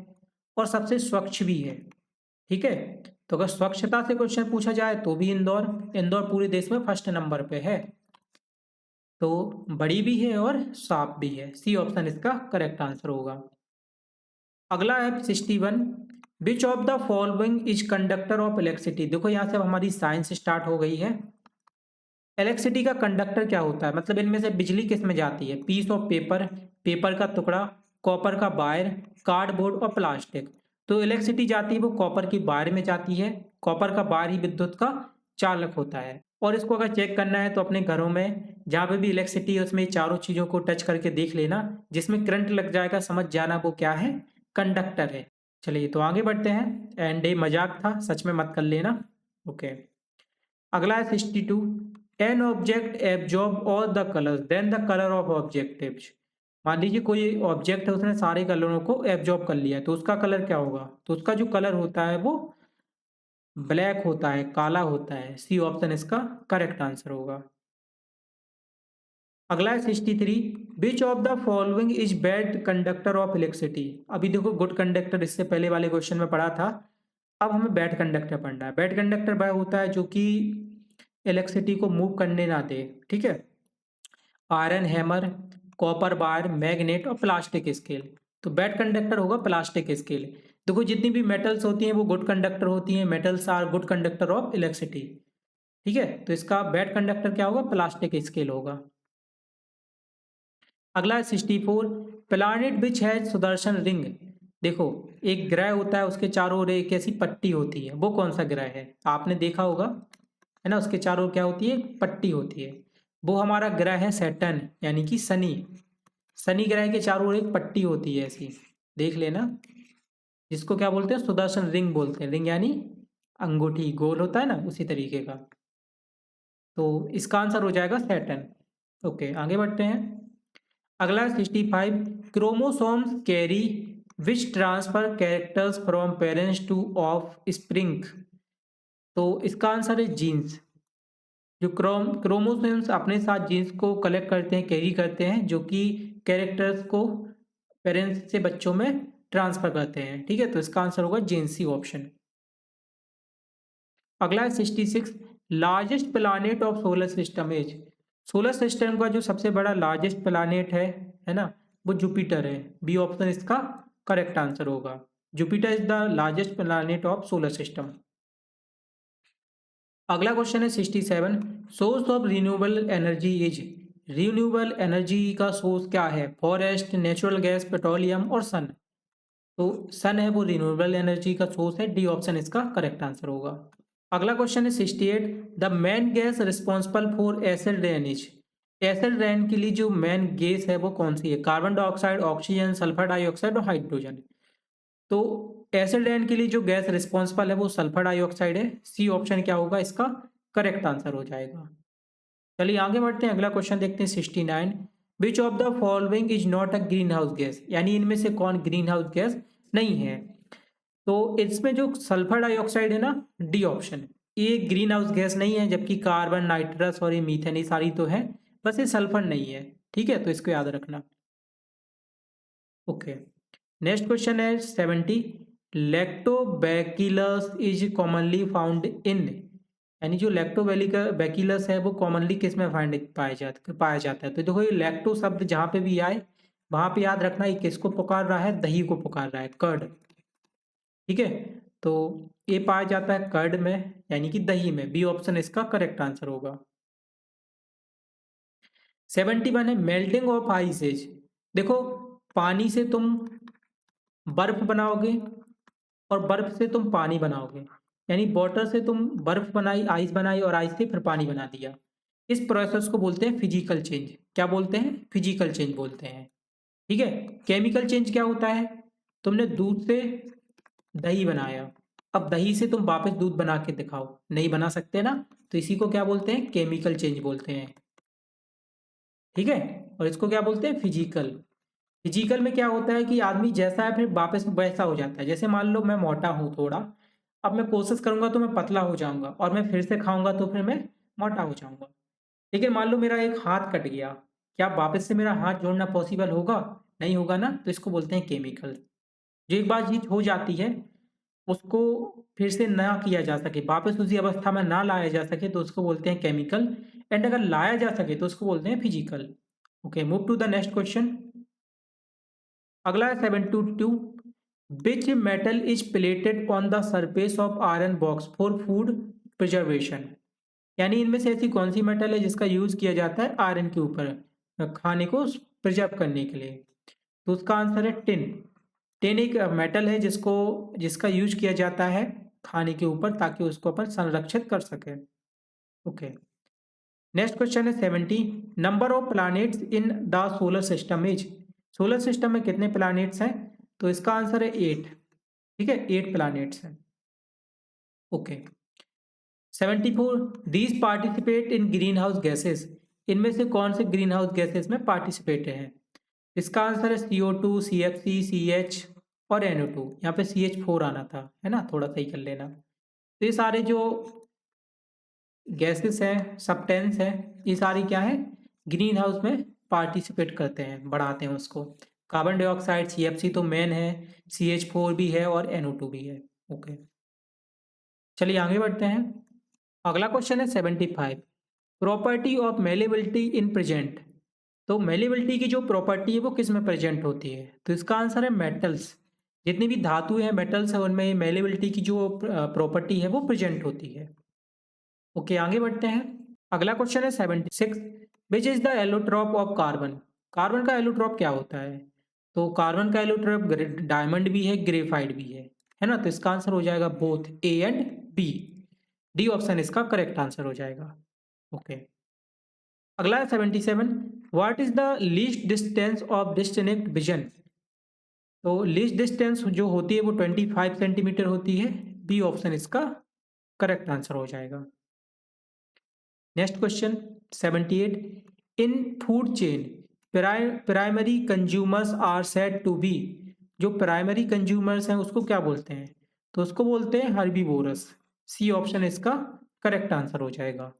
A: और सबसे स्वच्छ भी है। ठीक है, तो अगर स्वच्छता से क्वेश्चन पूछा जाए तो भी इंदौर, इंदौर पूरे देश में फर्स्ट नंबर पे है। तो बड़ी भी है और साफ भी है। सी ऑप्शन इसका करेक्ट आंसर होगा। अगला है 61। विच of the following is conductor of electricity. देखो यहाँ से अब हमारी साइंस स्टार्ट हो गई है। इलेक्ट्रिसिटी का कंडक्टर क्या होता है, मतलब इनमें से बिजली किस में जाती है? पीस ऑफ पेपर, पेपर का टुकड़ा, कॉपर का वायर, कार्डबोर्ड और प्लास्टिक। तो इलेक्ट्रिसिटी जाती है वो कॉपर की वायर में जाती है। कॉपर का वायर ही विद्युत का चालक होता है। और इसको अगर चेक करना है तो अपने घरों में जहाँ पे भी इलेक्ट्रिसिटी है उसमें चारों चीज़ों को टच करके देख लेना, जिसमें करंट लग जाएगा समझ जाना वो क्या है? कंडक्टर है। चलिए तो आगे बढ़ते हैं। एंड ये मजाक था, सच में मत कर लेना। ओके, अगला है 62। An object absorb all the colours then the colour of object. मान लीजिए कोई ऑब्जेक्ट है उसने सारे कलरों को एब्जॉर्ब कर लिया, तो उसका कलर क्या होगा? तो उसका जो कलर होता है वो ब्लैक होता है, काला होता है। सी ऑप्शन इसका करेक्ट आंसर होगा। अगला है 63। विच of the following is bad conductor of electricity. अभी देखो गुड कंडक्टर इससे पहले वाले क्वेश्चन में पढ़ा था, अब हमें बैड कंडक्टर पढ़ना है। बैड कंडक्टर वह होता है जो कि इलेक्ट्रिसिटी को मूव करने ना दे। ठीक है, iron hammer, copper wire, magnet और प्लास्टिक स्केल। तो बैड कंडक्टर होगा प्लास्टिक स्केल। देखो जितनी भी मेटल्स होती हैं वो गुड कंडक्टर होती हैं। Metals are good conductor of electricity. ठीक है, तो इसका बैड कंडक्टर क्या होगा? प्लास्टिक स्केल होगा। अगला है 64। प्लानिट विच है सुदर्शन रिंग। देखो एक ग्रह होता है उसके चारों ओर एक ऐसी पट्टी होती है, वो कौन सा ग्रह है? आपने देखा होगा, है ना। उसके चारों ओर क्या होती है? पट्टी होती है। वो हमारा ग्रह है सैटर्न, यानी कि शनि। शनि ग्रह के चारों ओर एक पट्टी होती है ऐसी। देख लेना। जिसको क्या बोलते हैं, सुदर्शन रिंग बोलते हैं। रिंग यानी अंगूठी, गोल होता है ना, उसी तरीके का। तो इसका आंसर हो जाएगा सैटर्न। ओके, आगे बढ़ते हैं। अगला 65, chromosomes carry which transfer characters from parents two of spring. तो इसका आंसर है जीन्स। जो क्रोमोसोम्स अपने साथ जीन्स को कलेक्ट करते हैं, कैरी करते हैं, जो कि कैरेक्टर्स को पेरेंट्स से बच्चों में ट्रांसफर करते हैं। ठीक है, तो इसका आंसर होगा जीन्सी ऑप्शन। अगला है 66, largest planet of solar system is. Solar system का जो सबसे बड़ा लार्जेस्ट प्लानेट है ना, वो जुपिटर है। बी ऑप्शन इसका करेक्ट आंसर होगा। Jupiter is the largest planet of solar system. अगला क्वेश्चन है 67, source of renewable energy is. Renewable energy का सोर्स क्या है? फॉरेस्ट, नेचुरल गैस, पेट्रोलियम और सन। तो सन है वो रिन्यूएबल एनर्जी का सोर्स है। डी ऑप्शन इसका करेक्ट आंसर होगा। अगला क्वेश्चन है 68, the main gas responsible for acid rain is. Acid rain के लिए जो मेन गैस है वो कौन सी है? Carbon dioxide, oxygen, sulphur dioxide और हाइड्रोजन। तो एसिड रेन के लिए जो गैस रिस्पॉन्सिबल है वो सल्फर डाइऑक्साइड है। सी ऑप्शन क्या होगा इसका करेक्ट आंसर हो जाएगा। चलिए आगे बढ़ते हैं, अगला क्वेश्चन देखते हैं 69, विच of the following is not a green house gas. यानी इनमें से कौन ग्रीन हाउस गैस नहीं है? तो इसमें जो सल्फर डाइऑक्साइड है ना, डी ऑप्शन, ये ग्रीन हाउस गैस नहीं है, जबकि कार्बन, नाइट्रस और ये मीथेन, ये सारी तो है, बस ये सल्फर नहीं है। ठीक है, तो इसको याद रखना। ओके, नेक्स्ट क्वेश्चन है 70, लैक्टोबैकिलस इज कॉमनली फाउंड इन। यानी जो लैक्टोबैकिलस है वो कॉमनली किस में पाया जाता है? तो देखो, ये लैक्टो शब्द जहाँ पे भी आए वहां पे याद रखना, ये किसको पुकार रहा है? दही को पुकार रहा है, कर्ड। ठीक है, तो ये पाया जाता है कर्ड में, यानी कि दही में। बी ऑप्शन इसका करेक्ट आंसर होगा। 71 है, मेल्टिंग ऑफ आइसेज। देखो, पानी से तुम बर्फ बनाओगे और बर्फ से तुम पानी बनाओगे, यानी वाटर से तुम बर्फ बनाई, आइस बनाई, और आइस से फिर पानी बना दिया। इस प्रोसेस को बोलते हैं फिजिकल चेंज। क्या बोलते हैं? फिजिकल चेंज बोलते हैं। ठीक है, केमिकल चेंज क्या होता है? तुमने दूध से दही बनाया, अब दही से तुम वापस दूध बना के दिखाओ, नहीं बना सकते ना, तो इसी को क्या बोलते हैं? केमिकल चेंज बोलते हैं। ठीक है, और इसको क्या बोलते हैं? फिजिकल। फिजिकल में क्या होता है कि आदमी जैसा है फिर वापस वैसा हो जाता है। जैसे मान लो मैं मोटा हूँ थोड़ा, अब मैं कोशिश करूंगा तो मैं पतला हो जाऊंगा, और मैं फिर से खाऊंगा तो फिर मैं मोटा हो जाऊंगा। लेकिन मान लो मेरा एक हाथ कट गया, क्या वापस से मेरा हाथ जोड़ना पॉसिबल होगा? नहीं होगा ना, तो इसको बोलते हैं केमिकल। जो एक बार चीज हो जाती है उसको फिर से ना किया जा सके, वापस उसी अवस्था में ना लाया जा सके, तो उसको बोलते हैं केमिकल। एंड अगर लाया जा सके तो उसको बोलते हैं physical. Okay, move to the next question. अगला है 72, which metal is plated on the surface of iron box for food preservation. यानी इनमें से ऐसी कौन सी मेटल है जिसका यूज किया जाता है आयरन के ऊपर खाने को प्रिजर्व करने के लिए? तो उसका आंसर है टिन। टिन एक मेटल है जिसका यूज किया जाता है खाने के ऊपर, ताकि उसको अपन संरक्षित कर सके। ओके, नेक्स्ट क्वेश्चन है 70, number of planets in the solar system is. Solar system में कितने प्लैनेट्स हैं? तो इसका आंसर है 8। ठीक है, 8 प्लैनेट्स हैं। Okay, 74, these participate in green house gases. इनमें से कौन से ग्रीन हाउस गैसेस में पार्टिसिपेट हैं? इसका आंसर है CO2, CFC, CH और NO2। यहाँ पे CH4 आना था, है ना, थोड़ा सही कर लेना। तो ये सारे जो गैसेस हैं, सबटेंस हैं, ये सारी क्या है? ग्रीन हाउस में पार्टिसिपेट करते हैं, बढ़ाते हैं उसको। कार्बन डाइऑक्साइड, CFC तो मेन है, CH4 भी है और NO2 भी है। ओके, चलिए आगे बढ़ते हैं। अगला क्वेश्चन है 75, property of malleability in present. तो मेलेबिलिटी की जो प्रॉपर्टी है वो किस में प्रेजेंट होती है? तो इसका आंसर है मेटल्स। जितनी भी धातु है, मेटल्स है, उनमें मेलेबिलिटी की जो प्रॉपर्टी है वो प्रेजेंट होती है। ओके, आगे बढ़ते हैं। अगला क्वेश्चन है 76, विच is the allotrope of carbon. Carbon का एलोट्रॉप क्या होता है? तो कार्बन का एलोट्रॉप डायमंड भी है, ग्रेफाइट भी है ना, तो इसका आंसर हो जाएगा both A and B। D option इसका करेक्ट आंसर हो जाएगा। ओके, अगला है 77, what is the least distance of disconnect vision. तो लीस्ट डिस्टेंस जो होती है वो 25 सेंटीमीटर होती है। बी ऑप्शन इसका करेक्ट आंसर हो जाएगा। Next question 78, in food chain primary consumers are said to be, जो प्राइमरी कंज्यूमर्स हैं उसको क्या बोलते हैं? तो उसको बोलते हैं हर्बीवोरस। सी ऑप्शन इसका करेक्ट आंसर हो जाएगा।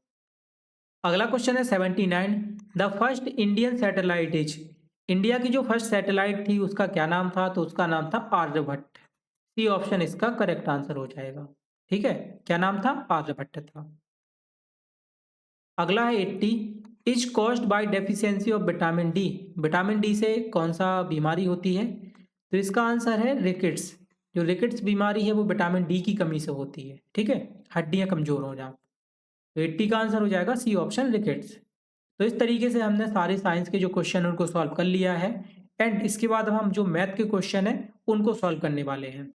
A: अगला क्वेश्चन है 79, the first Indian satellite is, India की जो फर्स्ट सैटेलाइट थी उसका क्या नाम था? तो उसका नाम था आर्यभट्ट। सी ऑप्शन इसका करेक्ट आंसर हो जाएगा। ठीक है, क्या नाम था? आर्यभट्ट था। अगला है 80, is caused bye deficiency of vitamin D, vitamin D से कौन सा बीमारी होती है? तो इसका आंसर है रिकेट्स। जो रिकेट्स बीमारी है वो विटामिन डी की कमी से होती है। ठीक है, हड्डियां कमजोर हो जाए। तो 80 का आंसर हो जाएगा सी ऑप्शन रिकेट्स। तो इस तरीके से हमने सारे साइंस के जो क्वेश्चन उनको सॉल्व कर लिया है एंड इसके बाद हम जो मैथ के क्वेश्चन है उनको सॉल्व करने वाले हैं।